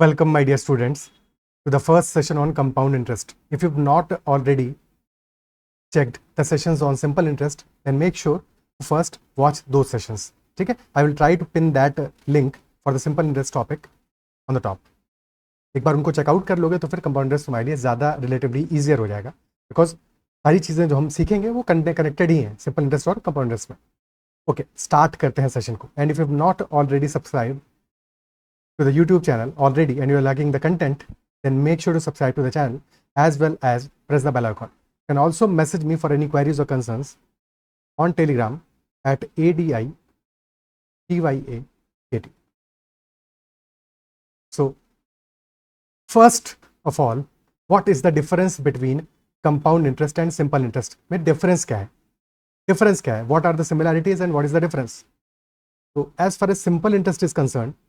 Welcome, my dear students, to the first session on compound interest. If you've not already checked the sessions on simple interest, then make sure to first watch those sessions. Okay? I will try to pin that link for the simple interest topic on the top. एक बार उनको checkout कर लोगे तो फिर compound interest तुम्हारे लिए ज़्यादा relatively easier हो जाएगा, बिकॉज सारी चीज़ें जो हम सीखेंगे वो कनेक्टेड ही हैं सिंपल इंटरेस्ट और कंपाउंड इंटरेस्ट में. ओके, स्टार्ट करते हैं सेशन को. And if you have not already subscribe to the YouTube channel already and you are liking the content, then make sure to subscribe to the channel as well as press the bell icon. You can also message me for any queries or concerns on Telegram at ADITYAKT. So first of all, what is the difference between compound interest and simple interest? में difference क्या है? What are the similarities and what is the difference? So as far as simple interest is concerned,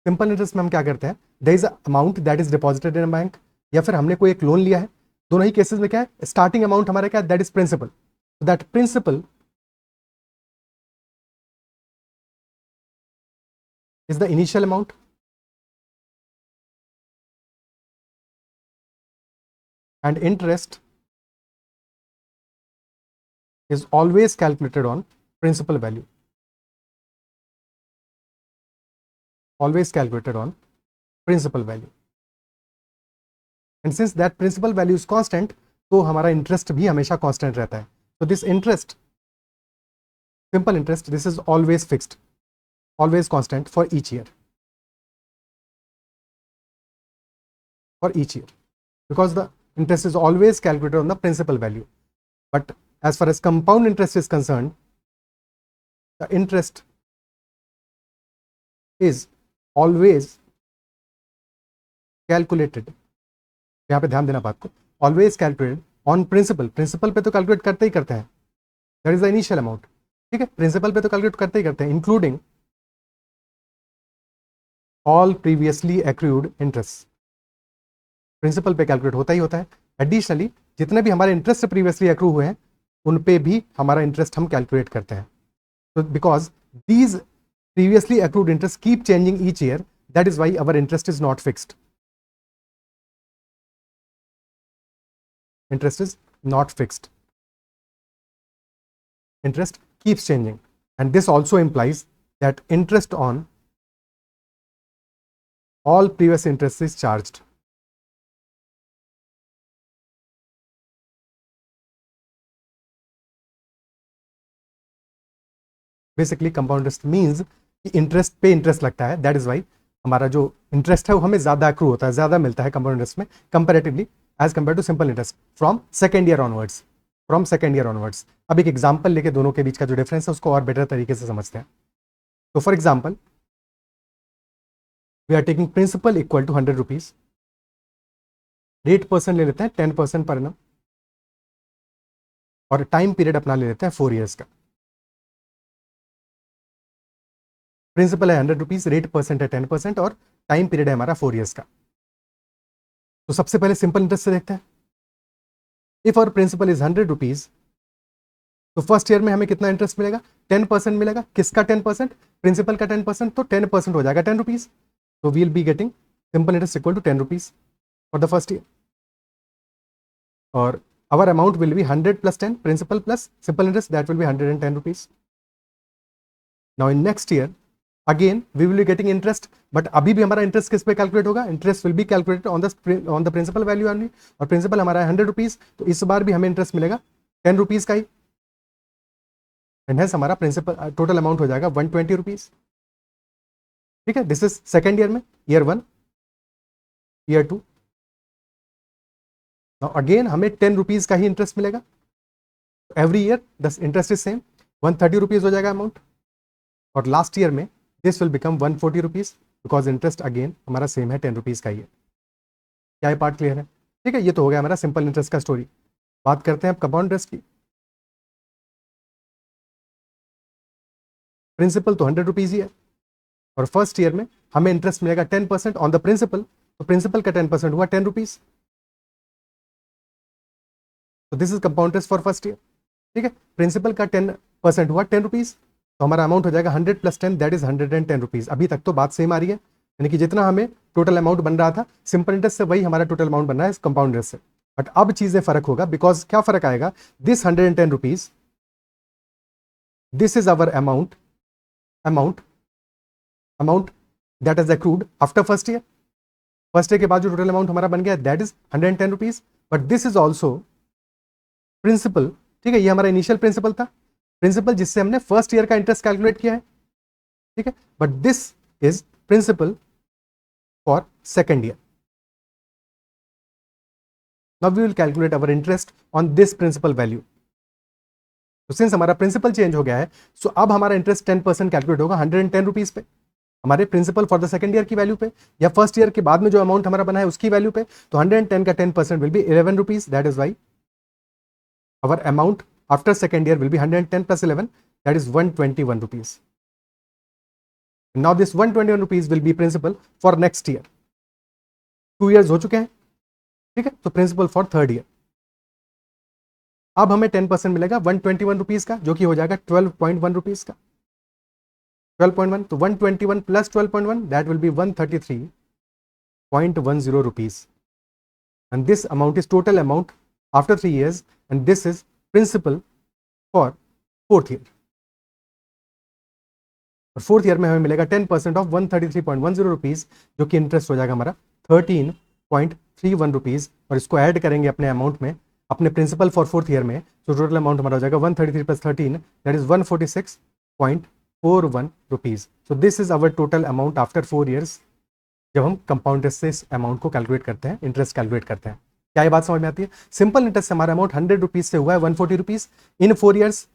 simple interest में हम क्या करते हैं, there is amount that is deposited in bank, या फिर हमने कोई एक लोन लिया है. दोनों ही केसेस में क्या है, स्टार्टिंग अमाउंट हमारा क्या है, that is principal. That principal is the initial amount and interest is always calculated on principal value. Always calculated on principal value. And since that principal value is constant, तो हमारा interest भी हमेशा constant रहता है. So this interest, simple interest, this is always fixed, always constant for each year. For each year, because the interest is always calculated on the principal value. But as far as compound interest is concerned, the interest is always calculated, यहाँ पे ध्यान देना बात को, always calculated on principal. Principal पे तो calculate करते ही करते हैं, that is the initial amount. ठीक है, प्रिंसिपल पे तो कैलकुलेट करते ही करते हैं, including all previously accrued interest. Principal पे कैलकुलेट होता ही होता है. एडिशनली जितने भी हमारे इंटरेस्ट प्रीवियसली एक्रू हुए हैं उन पे भी हमारा इंटरेस्ट हम कैलकुलेट करते हैं. तो because these previously accrued interest keep changing each year, that is why our interest is not fixed. Interest is not fixed. Interest keeps changing, and this also implies that interest on all previous interest is charged. Basically compound interest means कि interest पे interest लगता है. That is Y हमारा जो interest है वो हमें ज़्यादा एक्रू होता है, ज़्यादा मिलता है कंपाउंड इंटरेस्ट में comparatively as compare to simple interest from second year onwards. अब एक एग्जाम्पल लेके दोनों के बीच का जो डिफरेंस है उसको और बेटर तरीके से समझते हैं. तो for example, we are taking principal equal to 100 rupees, rate percent ले लेते हैं 10% पर एनम, और टाइम पीरियड अपना ले लेते हैं 4 ईयर्स का. प्रिंसिपल है 100 रुपीज, रेट परसेंट है 10% और टाइम पीरियड है हमारा 4 ईयर्स का. तो सबसे पहले सिंपल इंटरेस्ट से देखते हैं. इफ और प्रिंसिपल इज 100 रुपीज, तो फर्स्ट ईयर में हमें कितना इंटरेस्ट मिलेगा, 10% मिलेगा. किसका 10%? प्रिंसिपल का 10%, तो 10% हो जाएगा 10 रुपीज. तो we will be getting simple interest equal to 10 rupees for the first year. और our amount will be 100 plus 10, principal plus simple interest, that will be 110 rupees. Now in next year again we will be getting interest, but अभी भी हमारा interest किस पे calculate होगा, interest will be calculated on the principal value only. और principal हमारा है 100 rupees, तो इस बार भी हमें इंटरेस्ट मिलेगा 10 रुपीज का ही. एंड हेंस हमारा प्रिंसिपल टोटल अमाउंट हो जाएगा 120 रुपीज. ठीक है, दिस इज सेकेंड ईयर में, ईयर 1, ईयर 2. नाउ अगेन हमें 10 रुपीज का ही इंटरेस्ट मिलेगा. Every year the interest is same, 130 rupees हो जाएगा अमाउंट. और लास्ट ईयर में this will become 140 rupees, because interest again हमारा सेम है 10 रुपीज का ही है. क्या ये पार्ट क्लियर है? ठीक है, ये तो हो गया हमारा सिंपल इंटरेस्ट का स्टोरी. बात करते हैं अब कंपाउंड इंटरेस्ट की. प्रिंसिपल तो 100 रुपीज ही है, और फर्स्ट ईयर में हमें इंटरेस्ट मिलेगा 10% ऑन द प्रिंसिपल. तो प्रिंसिपल का 10% हुआ 10 रुपीज. तो this is compound interest for first year. ठीक है, प्रिंसिपल का 10% हुआ 10 रुपीज, तो हमारा अमाउंट हो जाएगा 100 + 10 दैट इज 110 रुपीज़। अभी तक तो बात सेम आ रही है, यानी कि जितना हमें टोटल अमाउंट बन रहा था सिंपल इंटरेस्ट से वही हमारा टोटल अमाउंट बन रहा है कंपाउंड इंटरेस्ट से। बट अब चीज़ें फ़र्क होगा, बिकॉज क्या फ़र्क आएगा, this 110 rupees, this is our amount that is accrued after first year. First year के बाद जो टोटल अमाउंट हमारा बन गया that is 110 rupees. But this is also principal, ठीक है, ये हमारा इनिशियल प्रिंसिपल था, प्रिंसिपल जिससे हमने फर्स्ट ईयर का इंटरेस्ट कैलकुलेट किया है, ठीक है। But this is principal for second year. Now we will calculate our interest on this principal value. तो सिंस हमारा प्रिंसिपल चेंज हो गया है, सो अब हमारा इंटरेस्ट 10% कैलकुलेट होगा 110 रुपीज़ पे, हमारे principal for the second year की वैल्यू पे, या फर्स्ट ईयर के बाद में जो अमाउंट हमारा बना है उसकी वैल्यू पे। तो 110 का 10% will be 11 rupees, that is why our amount after second year will be 110 plus 11, that is 121 rupees. Now this 121 rupees will be principal for next year. 2 years हो चुके हैं, ठीक है, तो प्रिंसिपल फॉर थर्ड ईयर। अब हमें 10% मिलेगा 121 rupees का, जो कि हो जाएगा 12.1 रुपीज़ का। 12.1, तो 121 plus 12.1 that will B 133.10 rupees, and this amount is total amount after 3 years, and this is principal for fourth year. और फोर्थ ईयर में हमें मिलेगा 10% ऑफ 133.10 रुपीज़, जो कि इंटरेस्ट हो जाएगा हमारा 13.31 रुपीज़। और इसको ऐड करेंगे अपने अमाउंट में, अपने प्रिंसिपल फॉर फोर्थ ईयर में, तो टोटल अमाउंट हमारा हो जाएगा 133 + 13 that is 146.41 rupees. So this is our total amount after 4 years, जब हम कंपाउंड इंटरेस्ट से इस अमाउंट को कैलकुलेट करते हैं, इंटरेस्ट कैलकुलेट करते हैं। क्या ये बात समझ में आती है? सिंपल इंटरेस्ट से हमारा अमाउंट 100 रुपीज़ से हुआ है 140 rupees in 4 years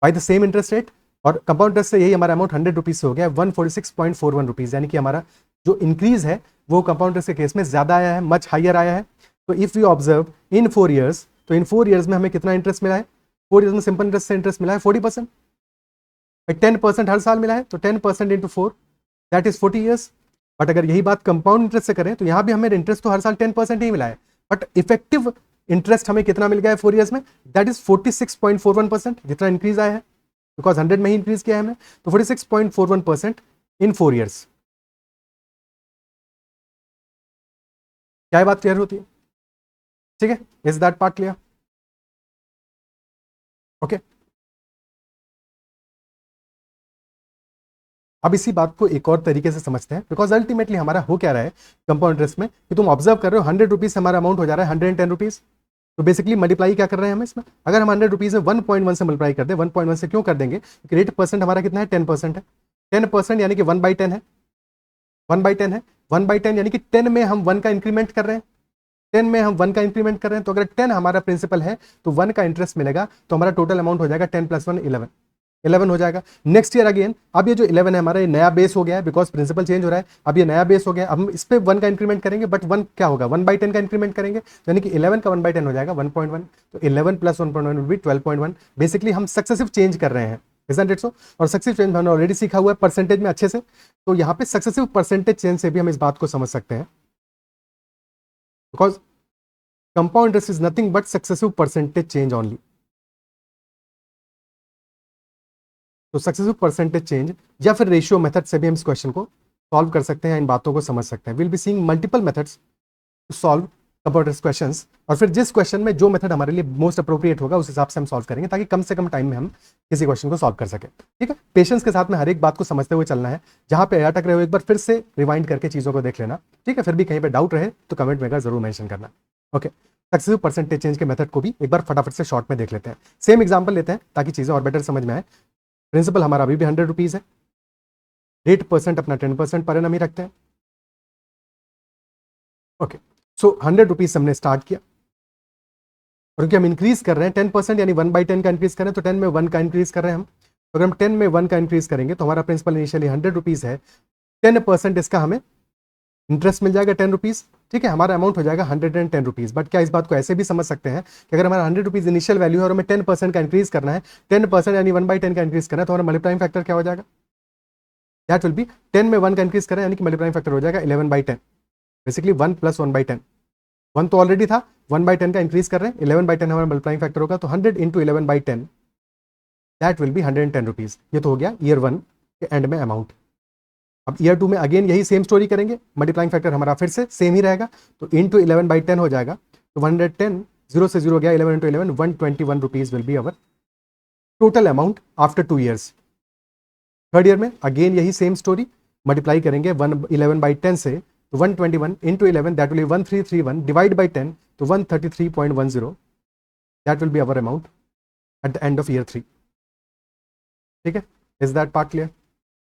by the same interest rate, और कंपाउंड इंटरेस्ट से यही हमारा अमाउंट 100 रुपीज़ से हो गया है 146.41 रुपीज़, यानी कि हमारा जो इंक्रीज है वो कंपाउंड इंटरेस्ट के केस में ज़्यादा आया है, मच हाइयर आया है। तो if you observe in 4 years, तो इन 4 ईयर्स में हमें कितना इंटरेस्ट मिला है? 4 ईयर्स में सिंपल इंटरेस्ट से इंटरेस्ट मिला है 40%, 10% हर साल मिला है, तो 10% into 4 that is 40 years. But अगर यही बात कंपाउंड इंटरेस्ट से करें, तो यहाँ भी हमें इंटरेस्ट तो हर साल 10% ही मिला है, बट इफेक्टिव इंटरेस्ट हमें कितना मिल गया है 4 ईयर्स में? दैट इज 46.41%, जितना इंक्रीज आया है, बिकॉज 100 में ही इंक्रीज किया है हमने, तो 46.41% इन 4 ईयर्स। क्या ये बात क्लियर होती है? ठीक है, is that part clear? Okay, अब इसी बात को एक और तरीके से समझते हैं, बिकॉज अल्टीमेटली हमारा हो क्या रहा है कंपाउंड इंटरेस्ट में, कि तुम ऑब्जर्व कर रहे हो 100 रुपीज़ हमारा अमाउंट हो जा रहा है 110 रुपीज़। तो बेसिकली मल्टीप्लाई क्या कर रहे हैं हम इसमें? अगर हम 100 रुपीज़ में 1.1 से मल्टीप्लाई कर दें, 1.1 से क्यों कर देंगे? क्योंकि रेट परसेंट हमारा कितना है? 10% है। 10% यानी कि 1/10 है, 1/10 है, 1/10 यानी कि 10 में हम 1 का इंक्रीमेंट कर रहे हैं, 10 में हम 1 का इंक्रीमेंट कर रहे हैं। तो अगर 10 हमारा प्रिंसिपल है तो 1 का इंटरेस्ट मिलेगा, तो हमारा टोटल अमाउंट हो जाएगा 10 + 1 11 हो जाएगा। नेक्स्ट ईयर अगेन, अब ये जो 11 है हमारा, ये नया बेस हो गया है, बिकॉज प्रिंसिपल चेंज हो रहा है, अब ये नया बेस हो गया। अब हम इस पे 1 का इंक्रीमेंट करेंगे, बट 1 क्या होगा? 1/10 का इंक्रीमेंट करेंगे, यानी कि 11 का 1/10 हो जाएगा 1.1, तो 11 + 1.1 विल बी 12.1। बेसिकली हम सक्सेसिव चेंज कर रहे हैं, इजंट इट सो? और सक्सेसिव चेंज हमने ऑलरेडी सीखा हुआ है परसेंटेज में अच्छे से, तो यहाँ पे सक्सेसिव परसेंटेज चेंज से भी हम इस बात को समझ सकते हैं, because compound interest is nothing but successive percentage change only. तो सक्सेसिव परसेंटेज चेंज या फिर रेशियो मेथड से भी हम इस क्वेश्चन को सॉल्व कर सकते हैं, इन बातों को समझ सकते हैं। Will be seeing multiple methods to solve computer questions, और फिर जिस क्वेश्चन में जो मेथड हमारे लिए मोस्ट अप्रोप्रिएट होगा उस हिसाब से हम सॉल्व करेंगे, ताकि कम से कम टाइम में हम किसी क्वेश्चन को सॉल्व कर सकें। ठीक है, पेशेंस के साथ में हर एक बात को समझते हुए चलना है। जहां पे अटक रहे हो एक बार फिर से रिवाइंड करके चीज़ों को देख लेना, ठीक है। फिर भी कहीं पे डाउट रहे तो कमेंट में जरूर मेंशन करना। ओके, सक्सेसिव परसेंटेज चेंज के मेथड को भी एक बार फटाफट से शॉर्ट में देख लेते हैं। सेम एग्जाम्पल लेते हैं ताकि चीज़ें और बेटर समझ में आए। प्रिंसिपल हमारा अभी भी 100 रुपीज़ है, रेट परसेंट अपना 10% पर एनम ही रखते हैं। ओके, सो 100 रुपीज़ हमने स्टार्ट किया, और क्योंकि हम इंक्रीज कर रहे हैं 10%, यानी 1/10 का इंक्रीज कर रहे हैं, तो 10 में 1 का इंक्रीज कर रहे हैं हम। तो अगर हम 10 में 1 का इंक्रीज करेंगे तो हमारा प्रिंसिपल इनिशियली 100 रुपीज़ है, 10% इसका हमें इंटरेस्ट मिल जाएगा 10 रुपीज़। ठीक है, हमारा अमाउंट हो जाएगा 110 रुपीज़। बट क्या इस बात को ऐसे भी समझ सकते हैं कि अगर हमारा 100 रुपीज़ इनिशियल वैल्यू है और हमें 10% का इंक्रीज करना है, 10% यानी 1/10 का इंक्रीज करना है, तो हमारा मल्टीप्लाइंग फैक्टर क्या हो जाएगा? दैट विल बी 10 में 1 का इंक्रीज करें, यानी कि मल्टीप्लाइंग फैक्टर हो जाएगा 11/10, बेसिकली 1 + 1/10। 1 तो ऑलरेडी था, 1/10 का इंक्रीज कर रहे हैं, 11/10 हमारा मल्टीप्लाइंग फैक्टर होगा, तो 100 × 11/10 दैट विल बी 110 रुपीज़। ये तो हो गया ईयर 1 के एंड में अमाउंट। अब ईयर 2 में अगेन यही सेम स्टोरी करेंगे, मल्टीप्लाइंग फैक्टर हमारा फिर से सेम ही रहेगा, तो इंटू 11/10 हो जाएगा, तो 110 0 से 0 गया, 11 into 11 121 rupees will be our total amount after 2 years. Third year में अगेन यही सेम स्टोरी, मल्टीप्लाई करेंगे 11/10 से, तो 121 into 11 that will B 1331 divide by 10 तो 133.10 that will be our amount at the end of year 3। ठीक है, is that part clear?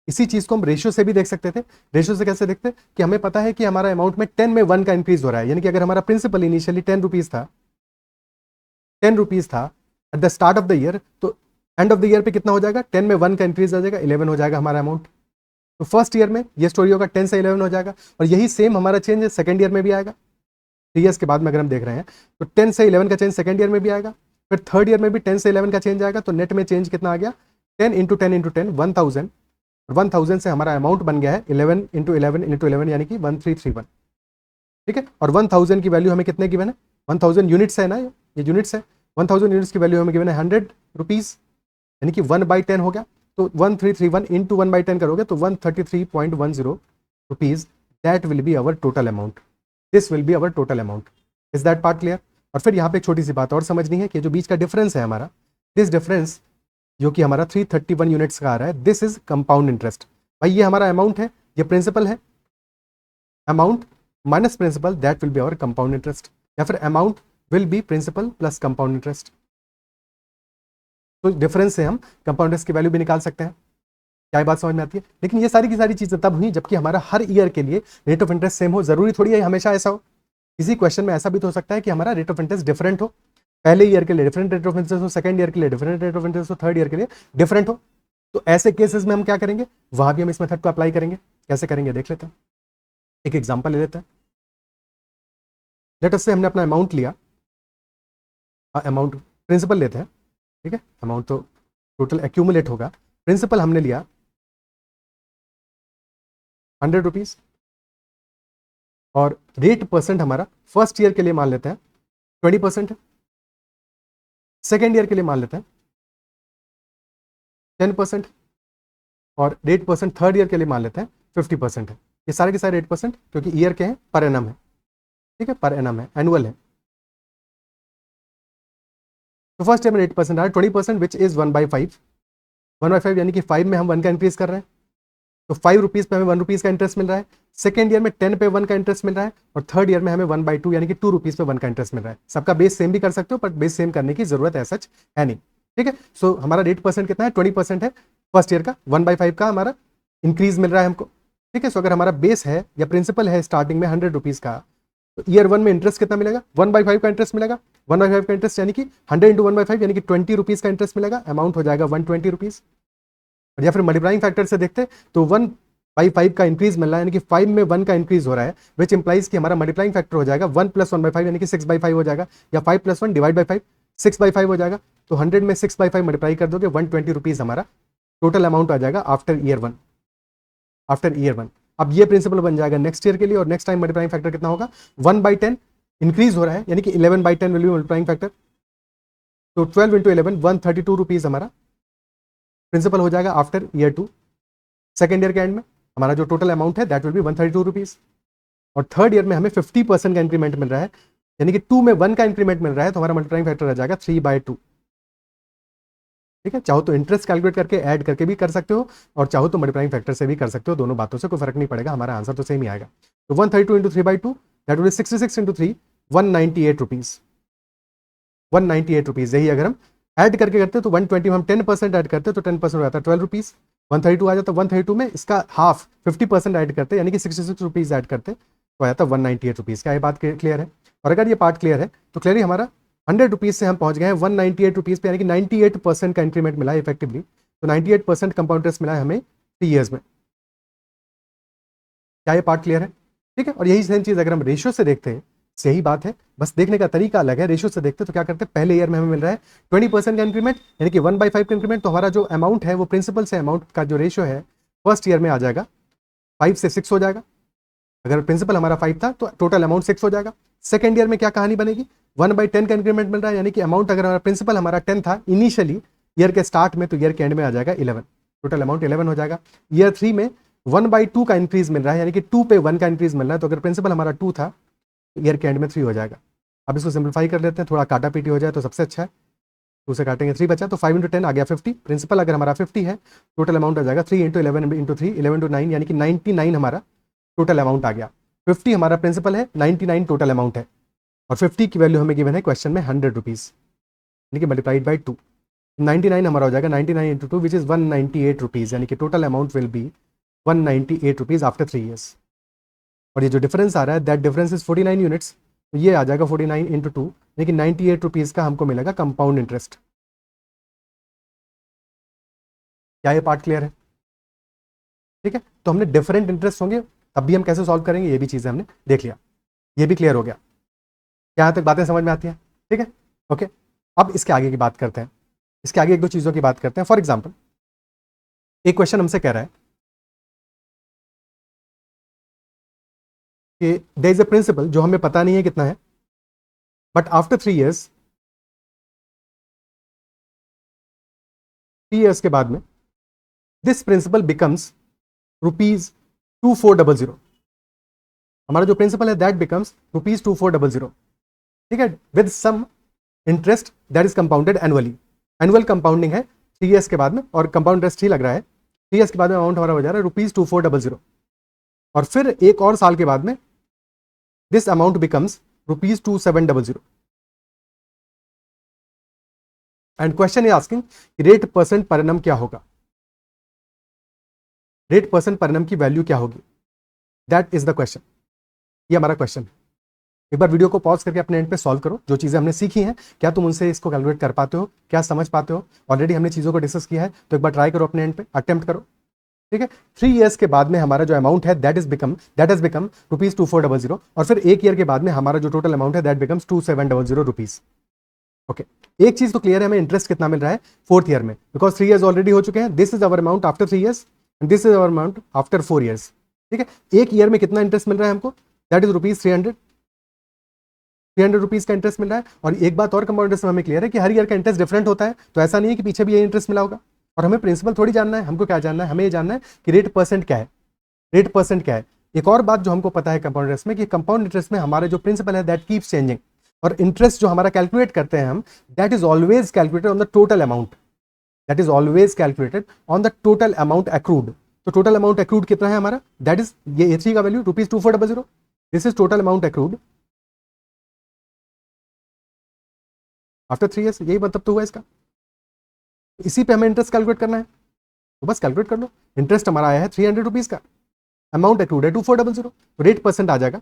इसी चीज को हम रेशियो से भी देख सकते थे। रेशियो से कैसे देखते, कि हमें पता है कि हमारा अमाउंट में 10 में 1 का इंक्रीज हो रहा है, यानी कि अगर हमारा प्रिंसिपल इनिशियली 10 रुपीज था, 10 रुपीज था at the start of the year, तो एंड ऑफ द ईयर पे कितना हो जाएगा, 10 में 1 का इंक्रीज आ जाएगा, 11 हो जाएगा हमारा अमाउंट। तो फर्स्ट ईयर में ये स्टोरी होगा 10 से 11 हो जाएगा, और यही सेम हमारा चेंज सेकंड ईयर में भी आएगा। 3 ईयर्स के बाद में अगर हम देख रहे हैं तो 10 से 11 का चेंज सेकंड ईयर में भी आएगा, फिर थर्ड ईयर में भी 10 से 11 का चेंज आएगा, तो नेट में चेंज कितना आ गया, 10 into 10 into 10 1000, 1000 से हमारा अमाउंट बन गया है 11 into 11 into 11 यानी कि 1331। ठीक है, और 1000 की वैल्यू हमें कितने गिवन है, 1000 यूनिट्स है ना, ये यूनिट्स है, 1000 यूनिट्स की वैल्यू हमें गिवन है 100 रुपीज़, यानी कि 1/10 हो गया, तो 1331 इंटू 1/10 करोगे तो 133.10 rupees, that will be our total amount, this will be our total amount. Is that part clear? और फिर यहाँ पे एक छोटी सी बात और समझनी है कि जो बीच का डिफरेंस है हमारा, दिस डिफरेंस जो कि हमारा 331 यूनिट्स का आ रहा है, दिस इज कंपाउंड इंटरेस्ट। भाई ये हमारा अमाउंट है, ये प्रिंसिपल है, amount minus principal, that will be our compound interest, या फिर amount will be principal plus compound interest. तो डिफरेंस से हम कंपाउंड इंटरेस्ट की वैल्यू भी निकाल सकते हैं। क्या बात समझ में आती है? लेकिन ये सारी की सारी चीजें तब हुई जबकि हमारा हर ईयर के लिए रेट ऑफ इंटरेस्ट सेम हो। जरूरी थोड़ी है हमेशा ऐसा हो, किसी क्वेश्चन में ऐसा भी तो हो सकता है कि हमारा रेट ऑफ इंटरेस्ट डिफरेंट हो, पहले ईयर के लिए डिफरेंट रेट ऑफ इंटरेस्ट हो, सेकंड ईयर के लिए डिफरेंट रेट ऑफ इंटरेस्ट हो, थर्ड ईयर के लिए डिफरेंट हो। तो ऐसे केसेस में हम क्या करेंगे, वहां भी हम इस मेथड को अप्लाई करेंगे। कैसे करेंगे देख लेते हैं, एक एग्जांपल ले लेते हैं। लेट अस से हमने अपना अमाउंट लिया, अमाउंट प्रिंसिपल लेते हैं, ठीक है, अमाउंट तो टोटल एक्यूमुलेट होगा, प्रिंसिपल हमने लिया 100 रुपीज, और रेट परसेंट हमारा फर्स्ट ईयर के लिए मान लेते हैं 20% है, सेकेंड ईयर के लिए मान लेते हैं 10%, और रेट परसेंट थर्ड ईयर के लिए मान लेते हैं 50% है। ये सारे के सारे रेट परसेंट क्योंकि ईयर के हैं, पर एनम है, ठीक है, पर एनम है, एनुअल है। तो फर्स्ट ईयर में 8% आ रहा है, 20% विच इज 1/5, 1/5 यानी कि 5 में हम 1 का इंक्रीज कर रहे हैं, तो 5 रुपीज पे हमें 1 रुपीज का इंटरेस्ट मिल रहा है। सेकंड ईयर में 10 पे 1 का इंटरेस्ट मिल रहा है, और थर्ड ईयर में हमें 1/2 यानी कि 2 रुपीज पे 1 का इंटरेस्ट मिल रहा है। सबका बेस सेम भी कर सकते हो, पर बेस सेम करने की जरूरत है सच है नहीं। ठीक है, सो हमारा रेट परसेंट कितना है, 20% है फर्स्ट ईयर का, 1/5 का हमारा इंक्रीज मिल रहा है हमको। ठीक है, सो अगर हमारा बेस है या प्रिंसिपल है स्टार्टिंग में 100 रुपीज का, तो ईयर 1 में इंटरेस्ट कितना मिलेगा, 1/5 का इंटरेस्ट मिलेगा। 1/5 का इंटरेस्ट यानी कि 100 इंटू 1/5 यानी कि 20 रुपीज का इंटरेस्ट मिलेगा, अमाउंट हो जाएगा 120 रुपीज। और या फिर मल्टीप्लाइंग फैक्टर से देखते तो 1/5 का इंक्रीज मिल रहा है, यानी कि 5 में 1 का इंक्रीज हो रहा है, विच इंप्लाइज कि हमारा मल्टीप्लाइंग फैक्टर हो जाएगा 1 + 1/5 यानी कि 6/5 हो जाएगा, या 5 + 1 डिवाइड बाई 5 6/5 हो जाएगा। तो 100 में 6/5 मल्टीप्लाई कर दोगे, 120 रुपीज हमारा टोटल अमाउंट आ जाएगा आफ्टर ईयर 1, आफ्टर ईयर 1। अब ये प्रिंसिपल बन जाएगा नेक्स्ट ईयर के लिए, और नेक्स्ट टाइम मल्टीप्लाइंग फैक्टर कितना होगा, 1/10 इंक्रीज हो रहा है, यानी कि 11/10 विल बी मल्टीप्लाइंग फैक्टर, तो 12 इंटू 11 132 रुपीज हमारा प्रिंसिपल हो जाएगा आफ्टर ईयर 2। सेकेंड ईयर के एंड में हमारा जो टोटल अमाउंट है दैट विल बी 132 रुपीज, और थर्ड ईयर में हमें 50% का इंक्रीमेंट मिल रहा है, यानी कि 2 में 1 का इंक्रीमेंट मिल रहा है, तो हमारा मल्टीप्लाइंग फैक्टर आ जाएगा 3/2। ठीक है, चाहो तो इंटरेस्ट कैलकुलेट करके ऐड करके भी कर सकते हो, और चाहो तो मल्टीप्लाइंग फैक्टर से भी कर सकते हो, दोनों बातों से कोई फर्क नहीं पड़ेगा, हमारा आंसर तो सेम ही आएगा। तो 132 into 3/2 that will B 66 into 3 198 rupees, 198 rupees. यही अगर हम ऐड करके करते तो 120 में हम 10% ऐड करते तो 10% हो जाता है 12 रुपीज, 132 आ जाता, 132 में इसका हाफ 50% ऐड करते यानी कि 66 रुपीज ऐड करते तो आ जाता 198 रुपीज। क्या ये बात क्लियर है? और अगर ये पार्ट क्लियर है तो क्लियरली हमारा 100 रुपीज से हम पहुंच गए हैं 198 रुपीज पे, यानी कि 98% का इंक्रीमेंट मिला है इफेक्टिवली। तो 98% कंपाउंड इंटरेस्ट मिला है हमें 3 ईयर्स में। क्या ये पार्ट क्लियर है? ठीक है, और यही सेम चीज अगर हम रेशियो से देखते हैं, यही बात है, बस देखने का तरीका अलग है। रेशियो से देखते तो क्या करते हैं, पहले ईयर में हमें मिल रहा है 20% का इंक्रीमेंट, यानी कि 1/5 का इंक्रीमेंट, तो हमारा जो अमाउंट है वो प्रिंसिपल से अमाउंट का जो रेशियो है फर्स्ट ईयर में आ जाएगा 5 से 6 हो जाएगा। अगर प्रिंसिपल हमारा 5 था तो टोटल अमाउंट 6 हो जाएगा। सेकेंड ईयर में क्या कहानी बनेगी, 1/10 का इंक्रीमेंट मिल रहा है, यानी कि अमाउंट अगर हमारा प्रिंसिपल हमारा 10 था इनिशियली, ईयर के स्टार्ट में तो ईयर के एंड में आ जाएगा 11, टोटल अमाउंट 11 हो जाएगा। ईयर 3 में 1/2 का इंक्रीज मिल रहा है, यानी कि 2 पे 1 का इंक्रीज मिल रहा है, तो अगर प्रिंसिपल हमारा 2 था तो ईयर के एंड में 3 हो जाएगा। अब इसको सिंप्लीफाई कर लेते हैं, थोड़ा काटा पीटी हो जाए तो सबसे अच्छा है। 2 से काटेंगे 3 बचा, तो 5 × 10 आ गया 50। प्रिंसिपल अगर हमारा 50 है, टोटल अमाउंट आ जाएगा 3 × 11 × 3, 11 × 9 यानी कि 99 हमारा टोटल अमाउंट आ गया। 50 हमारा प्रिंसिपल है, 99 टोटल अमाउंट है, और 50 की वैल्यू हमें गिवन है क्वेश्चन में 100 रुपीज़, यानी कि मल्टीप्लाइड बाई 2। 99 हमारा हो जाएगा 99 × 2 विच इज़ 198 रुपीज़, यानी कि total amount will B 198 rupees after 3 years. और ये जो डिफरेंस आ रहा है दैट डिफरेंस इज 49 यूनिट्स, तो ये आ जाएगा 49 × 2, लेकिन 98 रुपीज़ का हमको मिलेगा कंपाउंड इंटरेस्ट। क्या ये पार्ट क्लियर है? ठीक है, तो हमने डिफरेंट इंटरेस्ट होंगे तब भी हम कैसे सॉल्व करेंगे ये भी चीज़ें हमने देख लिया, ये भी क्लियर हो गया। क्या यहाँ तक बातें समझ में आती हैं? ठीक है, ओके। अब इसके आगे की बात करते हैं, इसके आगे एक दो चीज़ों की बात करते हैं। फॉर एग्जाम्पल एक क्वेश्चन हमसे कह रहा है कि देयर इज अ प्रिंसिपल जो हमें पता नहीं है कितना है, बट आफ्टर 3 ईयर्स के बाद में दिस प्रिंसिपल बिकम्स ₹2400। हमारा जो प्रिंसिपल है दैट बिकम्स ₹2400, ठीक है, with some interest that is compounded annually. Annual compounding है 3 ईयर्स के बाद में, और कंपाउंड इंटरेस्ट ही लग रहा है। 3 ईयर्स के बाद में अमाउंट हमारा हो जा रहा है ₹2400, और फिर एक और साल के बाद में this amount becomes ₹2700। And question is asking rate percent per annum क्या होगा, रेट परसेंट पर एनम की वैल्यू क्या होगी, दैट इज द क्वेश्चन। ये हमारा क्वेश्चन है। एक बार वीडियो को पॉज करके अपने एंड पे सॉल्व करो, जो चीज़ें हमने सीखी हैं क्या तुम उनसे इसको कैलकुलेट कर पाते हो, क्या समझ पाते हो। ऑलरेडी हमने चीज़ों को डिस्कस किया है, तो एक बार ट्राई करो अपने एंड पे, अटेम्प्ट करो। ठीक है, 3 ईयर्स के बाद में हमारा जो अमाउंट है दैट हैज बिकम ₹2400, और फिर एक ईयर के बाद में हमारा जो टोटल अमाउंट है दैट बिकम्स ₹2700। ओके, एक चीज तो क्लियर है, हमें इंटरेस्ट कितना मिल रहा है 4th ईयर में, बिकॉज 3 ईयर्स ऑलरेडी हो चुके हैं। This is our amount after 3 years, this is our amount after 4 years. ठीक है, एक ईयर में कितना इंटरेस्ट मिल रहा है हमको, दैट इज ₹300, 300 रुपीज का इंटरेस्ट मिल रहा है। और एक बात और कंपाउंड इंटरेस्ट में हमें क्लियर है कि हर ईयर का इंटरेस्ट डिफरेंट होता है, तो ऐसा नहीं है कि पीछे भी ये इंटरेस्ट मिला होगा। और हमें प्रिंसिपल थोड़ी जानना है, हमको क्या जानना है, हमें ये जानना है कि रेट परसेंट क्या है, रेट परसेंट क्या है। एक और बात जो हमको पता है कंपाउंड इंटरेस्ट में, कि कंपाउंड इंटरेस्ट में हमारे जो प्रिंसिपल है दैट कीप्स चेंजिंग, और इंटरेस्ट जो हमारा कैलकुलेट करते हैं हम, that is always calculated on the total amount, that is always calculated on the total amount accrued. तो टोटल अमाउंट अक्रूड कितना है हमारा, दैट इज ये A3 का value ₹2400, this is total amount accrued after 3 years. यही मतलब तो हुआ इसका, इसी पे हमें इंटरेस्ट कैलकुलेट करना है, तो बस कैलकुलेट कर लो। इंटरेस्ट हमारा आया है 300 रुपीज का, अमाउंट अक्रूड है 2400, तो रेट परसेंट आ जाएगा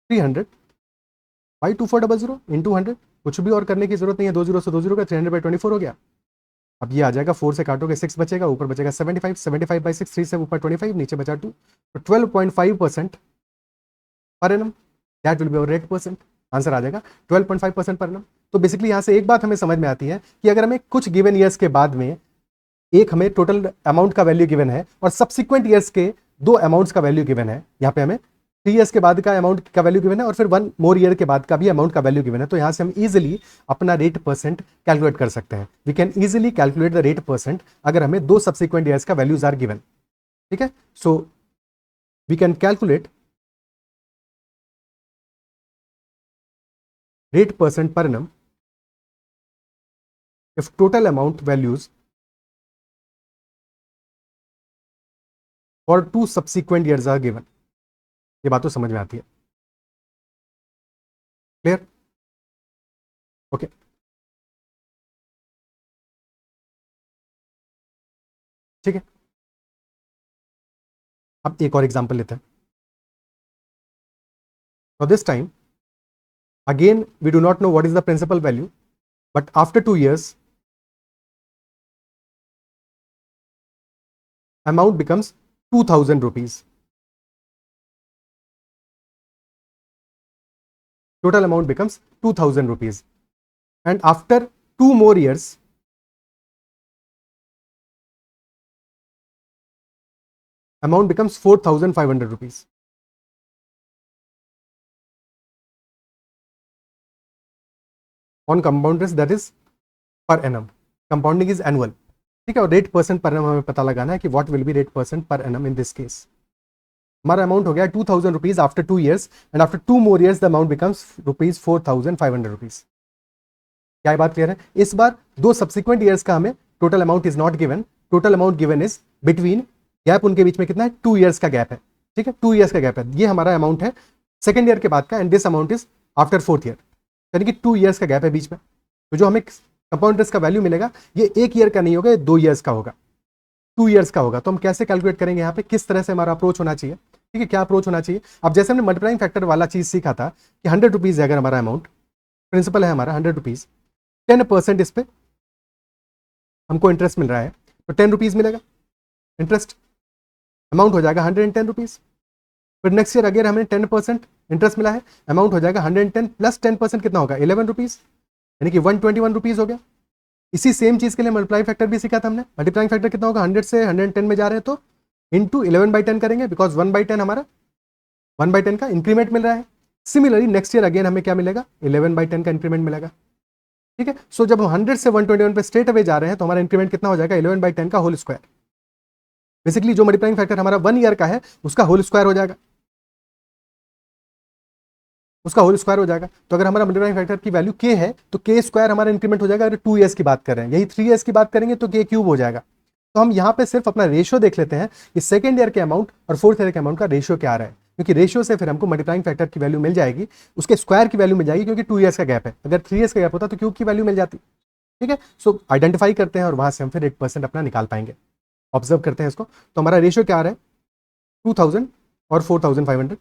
300 बाई 2400 इंटू 100। कुछ भी और करने की जरूरत नहीं है, 2 जीरो से 2 जीरो का, 300/24 हो गया। अब ये आ जाएगा 4 से काटोगे 6 बचेगा, ऊपर बचेगा 75, 75/6, 3 से ऊपर 25, नीचे बचा 2, तो 12.5% per annum, that will be our rate percent. Answer आ जाएगा 12.5% पर एनम। तो बेसिकली यहाँ से एक बात हमें समझ में आती है कि अगर हमें कुछ गिवन ईयर्स के बाद में एक हमें टोटल अमाउंट का वैल्यू गिवन है, और सब्सिक्वेंट ईयर्स के 2 अमाउंट्स का वैल्यू गिवन है, यहाँ पे हमें 3 ईयर्स के बाद का अमाउंट का वैल्यू गिवन है, और फिर 1 मोर ईयर के बाद का भी अमाउंट का वैल्यू गिवन है, तो यहाँ से हम इजीली अपना रेट परसेंट कैलकुलेट कर सकते हैं। We can easily calculate the rate percent अगर हमें 2 सब्सिक्वेंट ईयर्स का वैल्यूज आर गिवन। ठीक है, so we can calculate rate percent per annum if total amount values for 2 subsequent years are given। ये बात तो समझ में आती है, क्लियर? ओके, ठीक है। अब एक और एग्जांपल लेते हैं। For this time again we do not know what is the principal value, but after 2 years amount becomes 2000 rupees, total amount becomes 2000 rupees, and after 2 more years amount becomes 4500 rupees। on compound interest, that is per annum। Compounding is annual, ठीक है। और rate percent per annum हमें पता लगाना है कि what will be rate percent per annum in this case. हमारा amount हो गया 2000 rupees after 2 years and after 2 more years the amount becomes rupees 4500 rupees. क्या ये बात क्लियर है? इस बार दो सब्सिक्वेंट ईयर्स का हमें total amount is not given, total amount given is between, gap उनके बीच में कितना है? 2 years का गैप है, ठीक है, 2 years का गैप है। ये हमारा अमाउंट है सेकंड ईयर के बाद का and this amount is after 4th year, यानी कि 2 years का गैप है बीच में। तो जो हमें कंपाउंड इंटरेस्ट का वैल्यू मिलेगा ये 1 ईयर का नहीं होगा, ये 2 years का होगा, 2 years का होगा। तो हम कैसे कैलकुलेट करेंगे यहाँ पे, किस तरह से हमारा अप्रोच होना चाहिए, ठीक है, क्या अप्रोच होना चाहिए? अब जैसे हमने मल्टीप्लाइंग फैक्टर वाला चीज सीखा था कि 100 रुपीज है अगर हमारा अमाउंट, प्रिंसिपल है हमारा 100 रुपीज, 10% इस पे हमको इंटरेस्ट मिल रहा है तो 10 रुपीज मिलेगा इंटरेस्ट, अमाउंट हो जाएगा 110 रुपीज। फिर नेक्स्ट ईयर अगर हमें 10% इंटरेस्ट मिला है, अमाउंट हो जाएगा 110 प्लस 10% कितना होगा? 11 रुपीज, यानी कि 121 रुपीज हो गया। इसी सेम चीज के लिए मल्टीप्लाई फैक्टर भी सीखा था हमने। मल्टीप्लाइंग फैक्टर कितना होगा? 100 से 110 में जा रहे हैं तो इंटू 11/10 करेंगे, बिकॉज 1/10 हमारा 1/10 का इंक्रीमेंट मिल रहा है। सिमिलरली नेक्स्ट ईयर अगेन हमें क्या मिलेगा? 11/10 का इंक्रीमेंट मिलेगा, ठीक है। सो जब हम 100 से 121 पे स्ट्रेट अवे जा रहे हैं तो हमारा इंक्रीमेंट कितना हो जाएगा? 11/10 का होल स्क्वायर। बेसिकली जो मल्टीप्लाइंग फैक्टर हमारा 1 ईयर का है उसका होल स्क्वायर हो जाएगा, उसका होल स्क्वायर हो जाएगा। तो अगर हमारा मल्टीप्लाइंग फैक्टर की वैल्यू k है तो k स्क्वायर हमारा इंक्रीमेंट हो जाएगा। अगर 2 years की बात कर रहे हैं, यही 3 years की बात करेंगे तो k क्यूब हो जाएगा। तो हम यहाँ पे सिर्फ अपना रेशियो देख लेते हैं कि सेकंड ईयर के अमाउंट और 4th ईयर के अमाउंट का रेशियो क्या आ रहा है, क्योंकि रेशियो से फिर हमको मल्टीप्लाइंग फैक्टर की वैल्यू मिल जाएगी, उसके स्क्वायर की वैल्यू मिल जाएगी, क्योंकि 2 years का गैप है। अगर 3 years का गैप होता तो क्यूब की वैल्यू मिल जाती, ठीक है। सो आइडेंटिफाई करते हैं और वहां से हम फिर 8% अपना निकाल पाएंगे। ऑब्जर्व करते हैं इसको, तो हमारा रेशियो क्या आ रहा है? 2000 और 4500,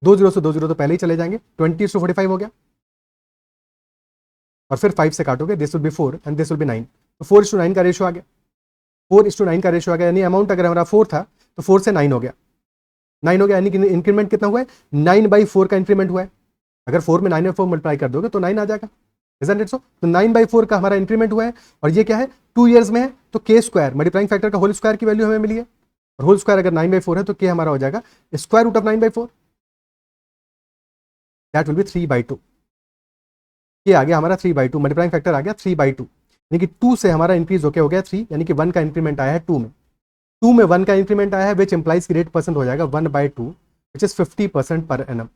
20 से 20 तो पहले ही चले जाएंगे, 20:45 हो गया, और फिर 5 से काटोगे, this will be 4 and this will be 9, तो 4:9 का रेशियो आ गया, 4:9 का रेशियो आ गया। यानी अमाउंट अगर हमारा 4 था तो 4 से 9 हो गया, 9 हो गया, यानी कि इंक्रीमेंट कितना हुआ है? 9/4 का इंक्रीमेंट हुआ है। अगर 4 में 9/4 मल्टीप्लाई कर दोगे तो 9 आ जाएगा, इजंट इट सो? तो 9/4 का हमारा इंक्रीमेंट हुआ है, और ये क्या है? 2 years में है, तो k स्क्वायर मल्टीप्लाइंग फैक्टर का होल स्क्वायर की वैल्यू हमें मिली है, और होल स्क्वायर अगर 9/4 है तो k हमारा हो जाएगा square root of 9/4, that will be 3/2। ये आ गया हमारा 3/2, मल्टीप्लाइंग फैक्टर आ गया 3/2, यानी कि 2 से हमारा इंक्रीज होके हो गया 3, यानी कि 1 का इंक्रीमेंट आया है 2 में, 2 में 1 का इंक्रीमेंट आया है, विच इंप्लाइज की रेट परसेंट हो जाएगा 1/2, which is 50% per annum.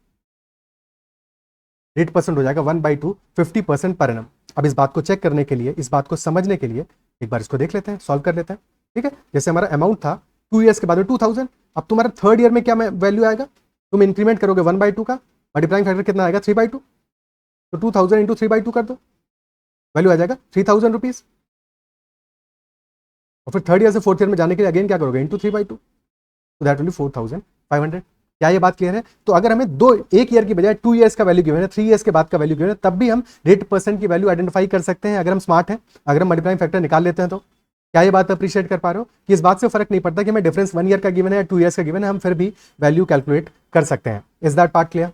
Rate percent हो जाएगा 1/2, 50% पर एनम। अब इस बात को चेक करने के लिए, इस बात को समझने के लिए एक बार इसको देख लेते हैं, सॉल्व कर लेते हैं, ठीक है। जैसे हमारा अमाउंट था 2 years के बाद में 2000, अब तुम्हारा 3rd ईयर में क्या वैल्यू आएगा? तुम इंक्रीमेंट करोगे 1/2 का, मल्टीप्लाइंग फैक्टर कितना आएगा? 3/2, तो 2000 इंटू 3/2 कर दो, वैल्यू आ जाएगा 3000 रुपीज। और फिर 3rd ईयर से 4th ईयर में जाने के लिए अगेन क्या करोगे? इंटू 3/2, तो दैट विल बी 4500। क्या ये बात क्लियर है? तो अगर हमें 1 ईयर की बजाय 2 years का वैल्यू गिवन है, 3 years के बाद का वैल्यू गिवन है, तब भी हम रेट परसेंट की वैल्यू आइडेंटिफाई कर सकते हैं अगर हम स्मार्ट हैं, अगर हम मल्टीप्लाइंग फैक्टर निकाल लेते हैं तो। क्या ये बात अप्रिशिएट कर पा रहे हो कि इस बात से फर्क नहीं पड़ता कि हमें डिफरेंस 1 ईयर का गिवन है या 2 years का गिवन है, हम फिर भी वैल्यू कैलकुलेट कर सकते हैं। Is that part clear?